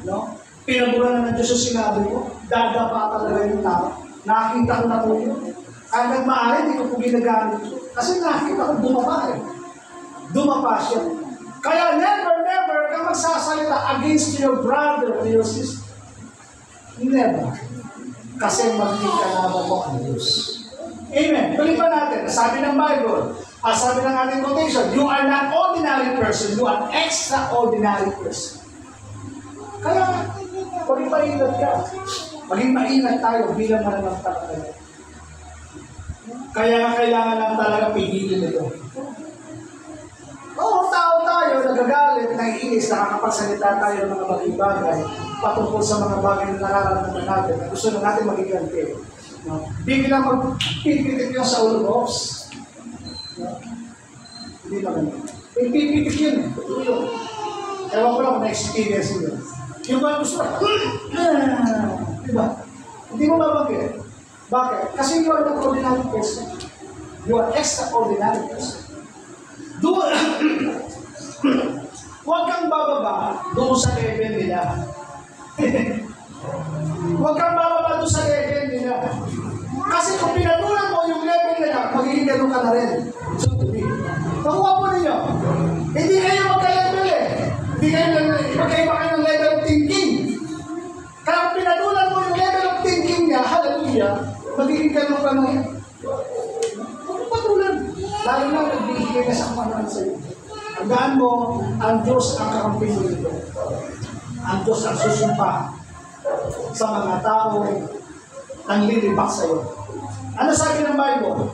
no? Pinagura na ng Diyos yung sinabi mo, dadapa talaga yung tao. Nakita ko na po yun. Kaya nagmaari, hindi ko po ginagamit. Kasi nakita ko dumapa eh. Dumapa siya. Kaya never ka magsasalita against your brother or your sister. Never. Kasi magkikalaban mo ang Diyos. Amen. Tuloy pa natin. Sabi ng Bible, sabi ng ating quotation, you are not ordinary person, you are extraordinary person. Kaya, pag maingat ka, maging maingat tayo bilang mananampalataya. Kaya kailangan lang talaga pigilin ito. Oo, tao tayo, nagagalit, naiinis, nakakapagsalita tayo ng mga bagay patungkol sa mga bagay na nararamdaman natin na gusto na natin magiganti. No? Biglang magpipitik yung sa ulo box. No? Hindi na ganun. Pipitik yun eh. Ewan ko lang kung na-experience yun. Yung ba gusto na, diba? Hindi mo mabanggit. Bakit? Kasi you are not ordinary person. You are extraordinary person. Huwag kang bababa doon sa level nila. Huwag kang bababa doon sa level nila. Kasi kung pinatulan mo yung level nila, magiging ganun ka na rin. So, nakuha po ninyo. Hindi kayo magka-level eh. Hindi kayo magkaiba kayo ng level of thinking. Kaya kung pinatulan mo yung level of thinking niya, hallelujah, magiging ganun ka na yan. Patulan. Lalo na nagbibigay ka sa Panginoon sa iyo. Tandaan mo, ang Diyos ang kakampi mo dito. Ang Diyos ang susumpa sa mga tao ang lilibak sa iyo. Ano sabi ng Bible?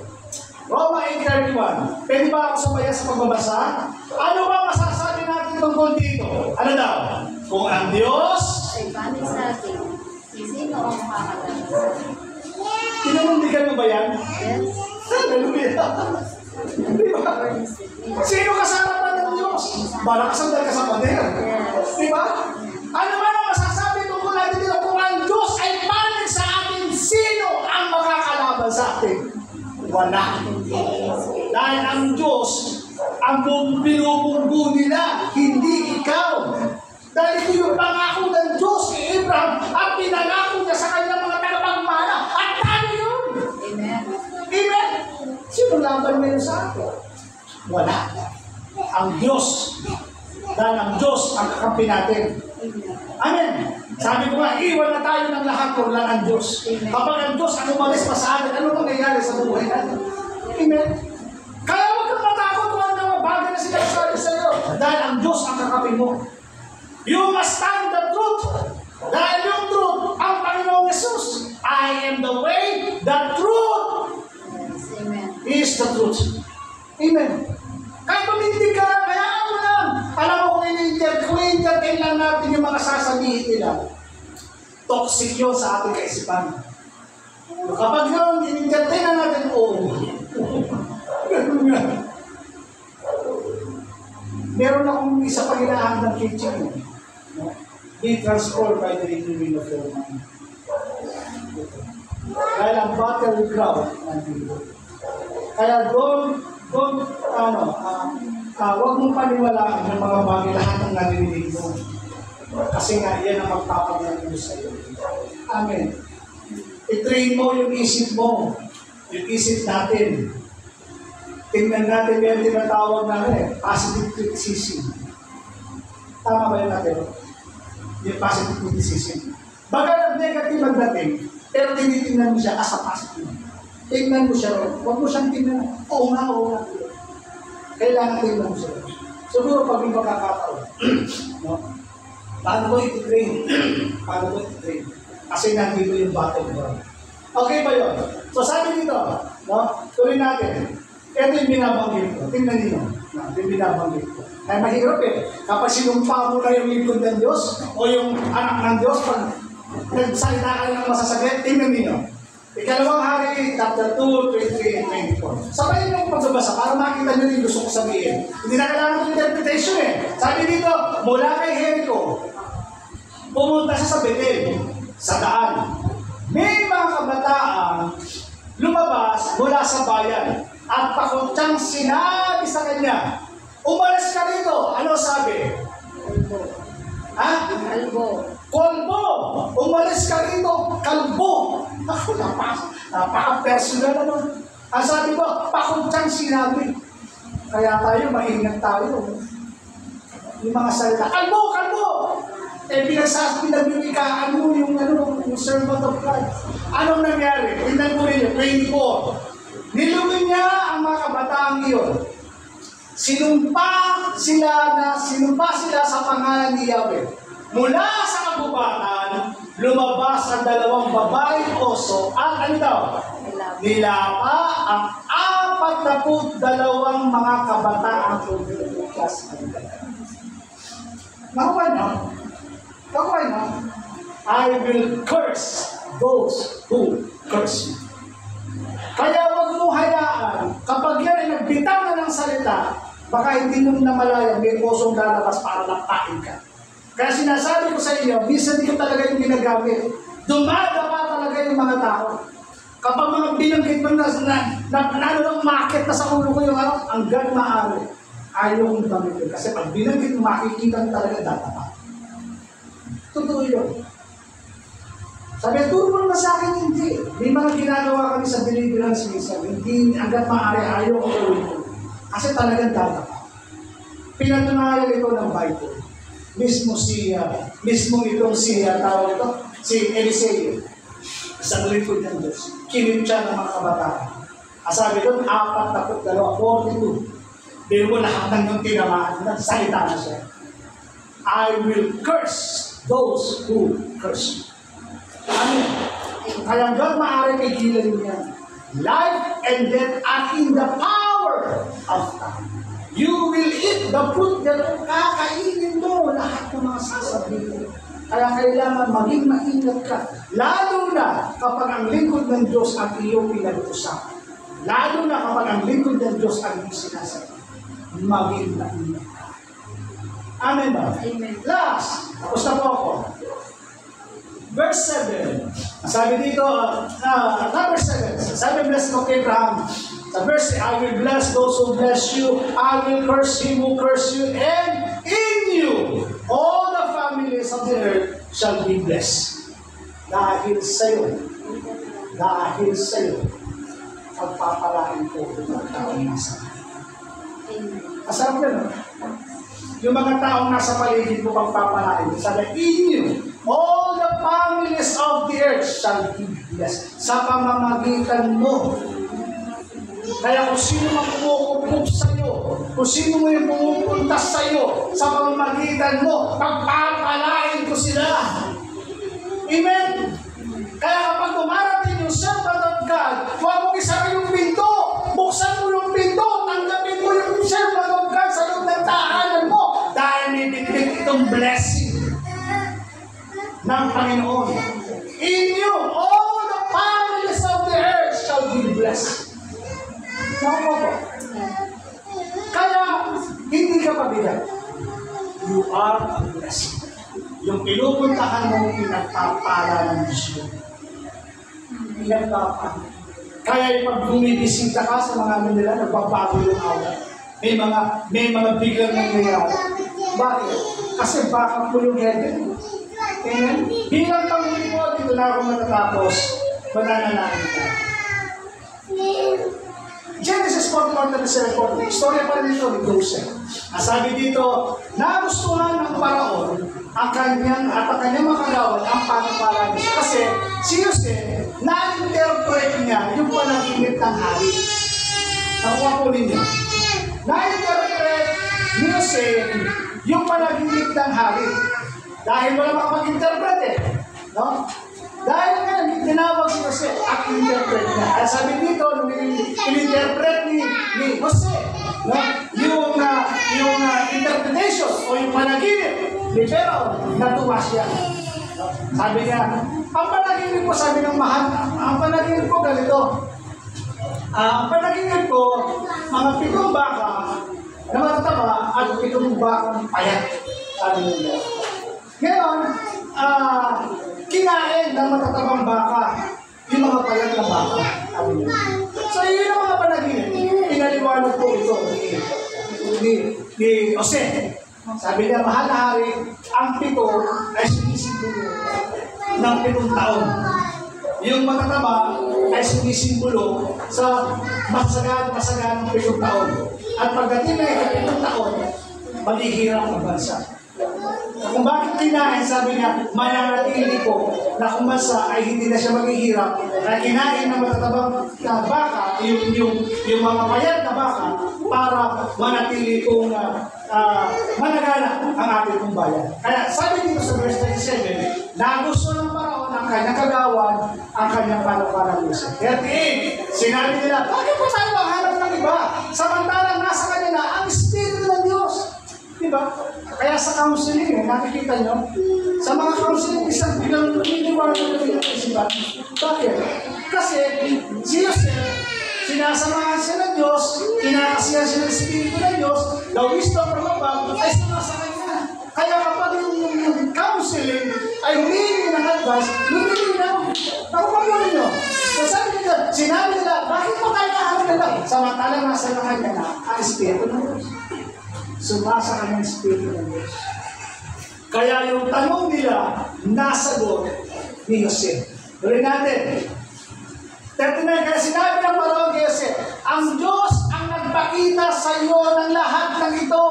Roma 8:31. Pwede ba ako sabaya sa pagbabasa? Ano ba masasabi natin tungkol dito? Ano daw? Kung ang Diyos ay panig sa atin, sino ang makakalaman? Tinanundigan mo ba yan? Yes. Hallelujah. Di ba? Sino kasama pa ng Diyos? Malakasandal ka sa pader. Yes. Diba? Ano man ang masasabi tungkol natin dito, kung ang Diyos ay panig sa atin, sino ang makakalaban sa atin? Wala. Dahil ang Diyos, ang binubunggo nila, hindi ikaw. Dahil ito yung pangako ng Diyos kay Abraham at pinangako niya sa kanyang mga tagapagmana. At tayo yun. Amen. Amen? Sino laban ngayon sa atin? Wala. Ang Diyos. Dahil ang Diyos ang kakampi natin. Amen. Sabi ko nga, iwan na tayo ng lahat kung lang ang Diyos. Kapag ang Diyos ang umalis pa sa atin, ano mangyayari sa buhay natin? Amen. Kaya huwag kang matakot kung ano mga bagay na sinasabi sa iyo. Dahil ang Diyos ang kakampi mo. You must stand the truth. Dahil yung truth, ang Panginoong Jesus. I am the way, the truth Amen. is the truth. Amen. Kahit pumindig ka lang, kaya mo lang. Alam mo kung i-entertain lang natin yung mga sasabihin nila, toxic yun sa ating kaisipan. Kapag yun, i-entertain na natin, ganun nga. Meron akong isa pang inahandang teaching. Be transformed by the renewing of your mind. Dahil ang battleground nandito. Kaya huwag mong paniwalaan ng mga bagay lahat ng narinig mo. Kasi nga, yan ang magpapagaling mo sa iyo. Amen. I-train mo yung isip mo. Yung isip natin. Tingnan natin yung tinatawag natin positive criticism. Tama ba yun natin? Yung positive criticism. Baga negative ang dating, pero tinitingnan mo siya as a positive. Tingnan mo siya rin. Huwag mo siyang tingnan. Oo nga. Kailangan tingnan mo siya rin. Siguro pag yung pagkakataon. No? Paano ko iti-train? Kasi nandito yung battleground. Okay ba yun? So sabi dito, no? Tuloy natin. Ito yung binabanggit ko. Tingnan niyo. Yung binabanggit ko. Ay mahirap kapag sinumpa mo na yung lingkod ng Diyos o yung anak ng Diyos, pag nagsalita ka ng masasakit, tingnan niyo. Ikalawang hari, chapter 2, 23 and 24. Sabayin niyo kung pagbabasa para makita niyo yung gusto ko sabihin. Hindi na kailangan ng interpretation Sabi dito, mula kay Jericho, pumunta siya sa Bethel, sa daan. May mga kabataan lumabas mula sa bayan at pakuntang sinabi sa kanya, umalis ka rito. Ano sabi? Kalbo. Kolbo! Umalis ka rito, kalbo! Ako, napaka-personal Ang sabi ko, pakuntang sinabi. Kaya tayo, maingat tayo. Yung mga salita, kalbo! Pinagbibikaan mo yung servant of God. Anong nangyari? Tingnan mo rin 24. Nilumin niya ang mga kabataang iyon. Sinumpa sila sa pangalan ni Yahweh. Mula sa kagubatan, lumabas ang dalawang babaeng oso at nilapa ang 42 mga kabataang tumikas. Nakuha na. I will curse those who curse you. Kaya huwag mo hayaan, kapag yan ay nagbitaw na ng salita, baka hindi mo namalayan, may osong lalabas para laktain ka. Kaya sinasabi ko sa inyo, minsan ko talaga yung ginagamit. Dumadapa talaga yung mga tao. Kapag mga binanggit mo na umakit na sa ulo ko yung hanggang maaari, ayaw kong gamitin. Kasi pag binanggit mo, makikita mo talaga dadapa. Totoo yun. Sabi, turo mo naman sa akin, hindi. May mga ginagawa kami sa deliverance mission. Hindi hanggat maaari, ayaw ko gawin ko. Kasi talagang dadapa. Pinatunayan ito ng Bible. Mismo itong tawag ito, si Eliseo. Sa likod ng Diyos. Kinipcha ng mga kabataan. Sabi doon, 42. Pero mo lahat ng yung tinamaan, salita na siya. I will curse those who curse you. Amen. Kaya God maaari pigilan niya. Life and death are in the power of time. You will eat the fruit that kakainin mo lahat ng mga sasabihin. Kaya kailangan maging maingat ka. Lalo na kapag ang lingkod ng Diyos ang iyong pinag-usapan. Lalo na kapag ang lingkod ng Diyos ang iyong sinasabi. Maging maingat ka. Amen ba? Amen. Last, tapos na po ako. Verse 7. Sabi dito, number 7. Sabi blessed of Abraham. Sa verse, I will bless those who bless you. I will curse him who curse you. And in you, all the families of the earth shall be blessed. Dahil sa'yo, pagpapalain ko ang taong nasa. Amen. Masarap yun, no? Yung mga taong nasa paligid mo pagpapalain. Sabi, in you, all the families of the earth shall be blessed. Sa pamamagitan mo. Kaya kung sino mang pumukumpok sa'yo, kung sino mo yung pumupunta sa'yo, sa pamamagitan mo, pagpapalain ko sila. Amen? Kaya kapag dumarating yung servant of God, huwag mong isara yung pinto. Buksan mo yung pinto. Tanggapin mo yung servant of God sa loob ng tahanan mo. Dahil nibiglig itong blessing ng Panginoon. In you, all the families of the earth shall be blessed. Naku po. Kaya, hindi ka pabigat. You are a blessing. Yung pinupuntahan mo, pinagpapala ng Diyos. Pinagpapala. Kaya pag bumibisita ka sa mga amin nila, nagbabago yung awa. May mga biglang nangyayari. Bakit? Kasi baka po yung heaven. Amen? Bilang panguli mo, dito na ako matatapos. Mananalangin ka. Genesis 41:37, istorya pa rin ito ni Joseph. Sabi dito, nagustuhan ng Paraon ang kanyang mga kagawad ang panapala niya. Kasi si Joseph, na-interpret niya yung panaginip ng hari. Nakuha po ninyo. Na-interpret ni Joseph yung panaginip ng hari. Dahil wala makapag-interpret eh. No? Dahil nga, tinawag si Jose at interpret niya. Kaya sabi dito, nung in-interpret ni Jose, no? yung interpretation o yung panaginip ni Pharaoh, natuwa siya. No? Sabi niya, ang panaginip ko, sabi ng mahal, ang panaginip ko ganito. Ang panaginip ko, mga 7 baka na matataba at 7 bakang payat. Sabi niya. Ngayon, kinain ng matatabang baka, yung mga payat na baka. So, yun ang mga panaginip. Pinaliwanag po ito ni Jose. Sabi niya, mahal na hari, ang 7 ay sumisimbolo ng 7 taon. Yung matataba ay sumisimbolo sa masagaan ng 7 taon. At pagdating na 7 taon, malihirap ang bansa. Kung bakit kinain, sabi niya, mananatili ko na kung bansa ay hindi na siya maghihirap. Kaya kinain ng matatabang baka, yung mga payat na baka, para manatili kong managana ang ating kong bayan. Kaya sabi dito sa verse 37, nagusto ng Paraon ang kanyang kagawan, ang kanyang panapalang Yosef. 38, sinabi nila, bakit po tayo maghanap ng iba? Samantalang nasa kanila ang Espiritu ng Diyos. Diba? Kaya sa counseling, nakikita nyo, sa mga counseling, isang bilang naniniwala na bilang isipan. Bakit? Kasi si Joseph, sinasamahan siya ng Diyos, kinakasihan siya ng Espiritu ng Diyos, the wisdom from above ay sumasakay niya. Kaya kapag yung counseling ay humingi ng advice, lumilinaw. Nakupamunin nyo. So sabi nila, sinabi nila, bakit mo tayo nahanap nila? Samantalang nasa kanya na ang Espiritu ng Diyos. Sumasa ka ng Espiritu ng Diyos. Kaya yung tanong nila, nasagot ni Jose. Tuloy natin. 39, kaya sinabi ng Paraon kay Jose, ang Diyos ang nagpakita sa iyo ng lahat ng ito.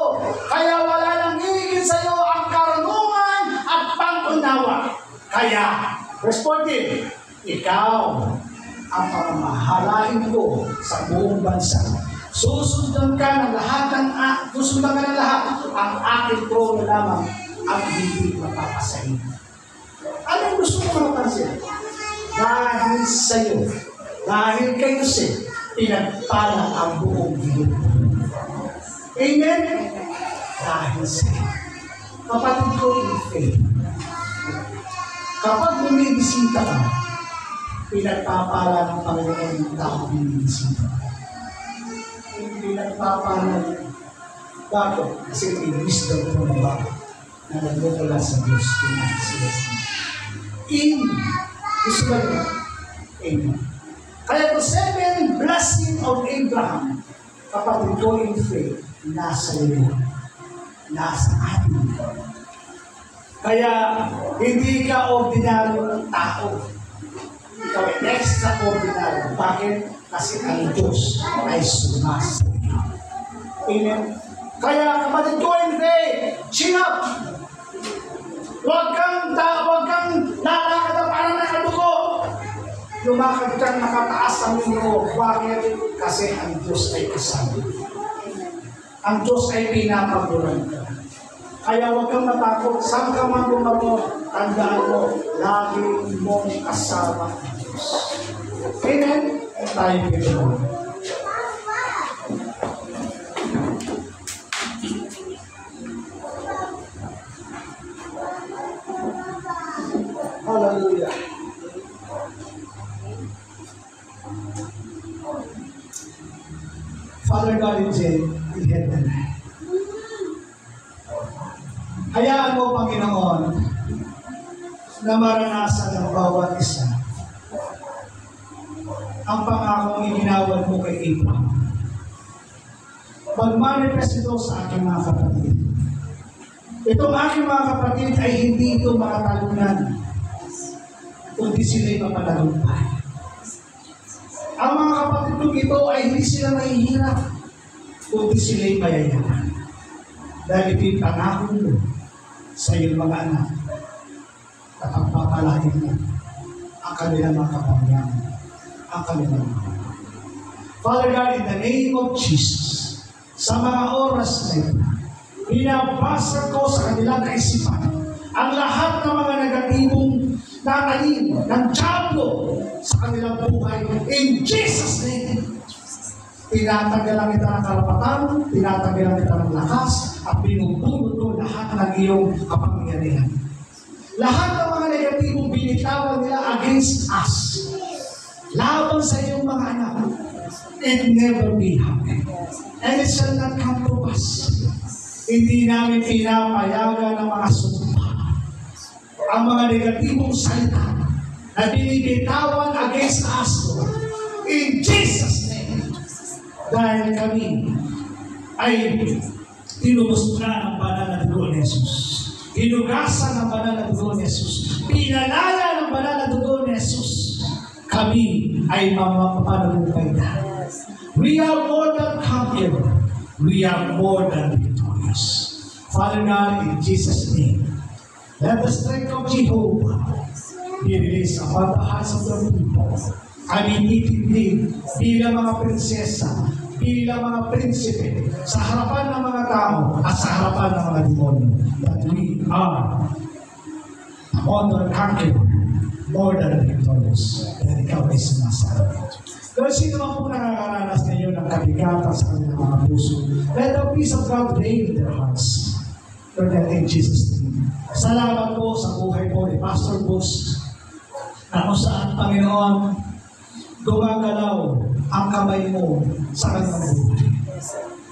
Kaya wala nang higit sa iyo ang karunungan at pangunawa. Kaya, verse 14, ikaw ang pamamahalain ko sa buong bansa. Susundan ka ng lahat ang aking trono lamang at hindi mapapasahin. Ano yung gusto mo mapansin? Dahil sa'yo, dahil kay Jose, pinagpala ang buong dilim. Amen? Dahil sa'yo. Kapatid ko in faith, kapag bumibisita ka, pinagpapala ng Panginoon yung tao bumibisita. Pinagpapala Bakit? Kasi may wisdom po ng baka na nagmumula sa Diyos. In, gusto ba niyo? Amen. Kaya po, 7 blessing of Abraham, kapatid ko in faith, nasa iyo. Nasa atin. Kaya, hindi ka ordinaryong tao. Ikaw ay extraordinary. Bakit? Kasi ang Diyos ay sumasa. Amen. Kaya, kapatid ko in faith, chin up. Huwag kang lalakad na parang nakadugo. Lumakad kang nakataas ang mundo. Bakit? Kasi ang Diyos ay kasama. Ang Diyos ay pinapaguran ka. Kaya huwag kang matakot. Saan ka man bumato, tandaan mo, lagi mong kasama ang Diyos. Amen? Tayo dito. Hallelujah. Father God in heaven, hayaan mo, Panginoon, na maranasan ng bawat isa ang pangakong iginawad mo kay Abraham. Mag-manifest ito sa aking mga kapatid. Itong aking mga kapatid ay hindi ito makatalunan, kundi sila'y mapalalumpay. Ang mga kapatid kong ito ay hindi sila mahihirap, kundi sila'y mayayaman. Dahil ito'y pangako mo sa iyong mga anak at ang papalahin mo ang kanilang mga kapangyarihan, ang kanilang mga. Father God, in the name of Jesus, sa mga oras na ito, binabasa ko sa kanilang kaisipan ang lahat ng mga negatibong tatanim ng Diablo sa kanilang buhay. In Jesus' name, tinatanggalan kita ng karapatan, tinatanggalan kita ng lakas, at binubunod ko lahat ng iyong kapangyarihan. Lahat ng mga negatibong binitawan nila against us, laban sa iyong mga anak, it never be happen. And it shall not come to pass. Hindi namin pinapayagan ng mga sumpa ang mga negatibong salita na binibitawan against us, Lord. In Jesus' name. Dahil kami ay tinubos na ng banal na dugo ni Jesus. Hinugasan ng banal na dugo ni Jesus. Pinalaya ng banal na dugo ni Jesus. Kami ay mapapanalumpay na. We are more than conqueror. We are more than victorious. Father God, in Jesus' name, let the strength of Jehovah be released upon the hearts of the people. Kami itindi bilang mga prinsesa, bilang mga prinsipe, sa harapan ng mga tao at sa harapan ng mga demonyo, that we are more than conqueror, more than victorious. Dahil ikaw ay sumasabi. Kung sino man po nakakaranas ngayon ng kabigatan sa kanilang mga puso, let the peace of God reign in their hearts. Lord, in Jesus' name. Salamat po sa buhay po ni Pastor Bus, na kung saan, Panginoon, gumagalaw ang kamay mo sa kanilang buhay.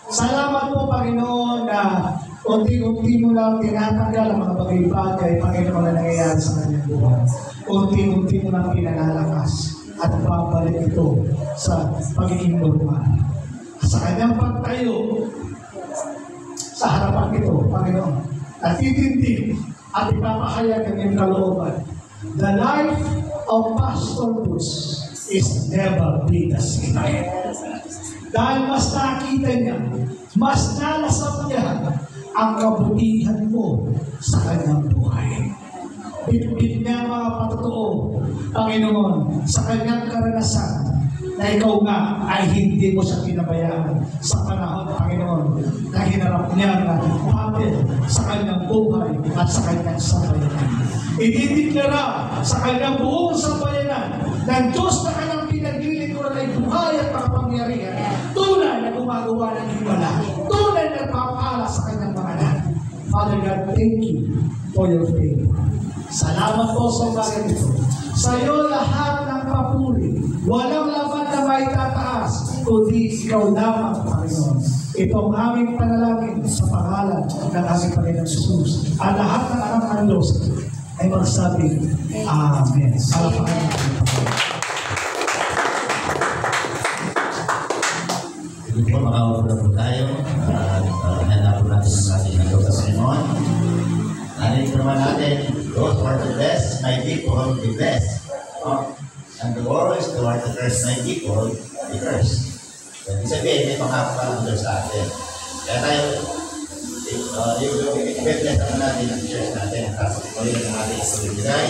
Salamat po, Panginoon, na unti-unti mo lang tinatanggal ang mga bagay-bagay, Panginoon, na nangyayari sa kanilang buhay. Unti-unti mo lang pinalalakas at babalik ito sa pagiging normal. Sa kanyang pagtayo sa harapan ito, Panginoon, at titindig at ipapahayag ang iyong kalooban. The life of Pastor Bus is never be the same. Dahil mas nakita niya, mas nalasap niya ang kabutihan mo sa kanyang buhay. Bitbit niya mga patotoo, Panginoon, sa kanyang karanasan, na ikaw nga ay hindi mo siya pinabayaan sa panahon, Panginoon, na hinarap niya na patin sa kanyang buhay at sa kanyang sambayanan. Idideklara sa kanyang buong sambayanan ng Diyos na kanyang pinaglilingkuran ay buhay at makapangyarihan, tunay na gumagawa ng himala, tunay na nagpapala sa kanyang mga anak. Father God, thank you for your favor. Salamat po sa bagay ito. Sa iyo lahat ng papuri, walang laban na may tataas, kundi ikaw lamang, Panginoon. Ito ang aming panalangin sa pangalan ng aming Panginoon Jesus. Ang lahat ng anak ng Diyos ay magsabi, Amen. Salamat. Hindi po makawag na po tayo at hanap po natin ang ating nagawa sa Panginoon. Narinig po naman natin, those who are the best, my people, be blessed. And the worst, who are the cursed, my people, be cursed. Ibig sabihin, may pangako pa ng Diyos sa atin. Kaya tayo, i-bless naman natin ang church natin. Tapos, uli ng ating pagbibigay.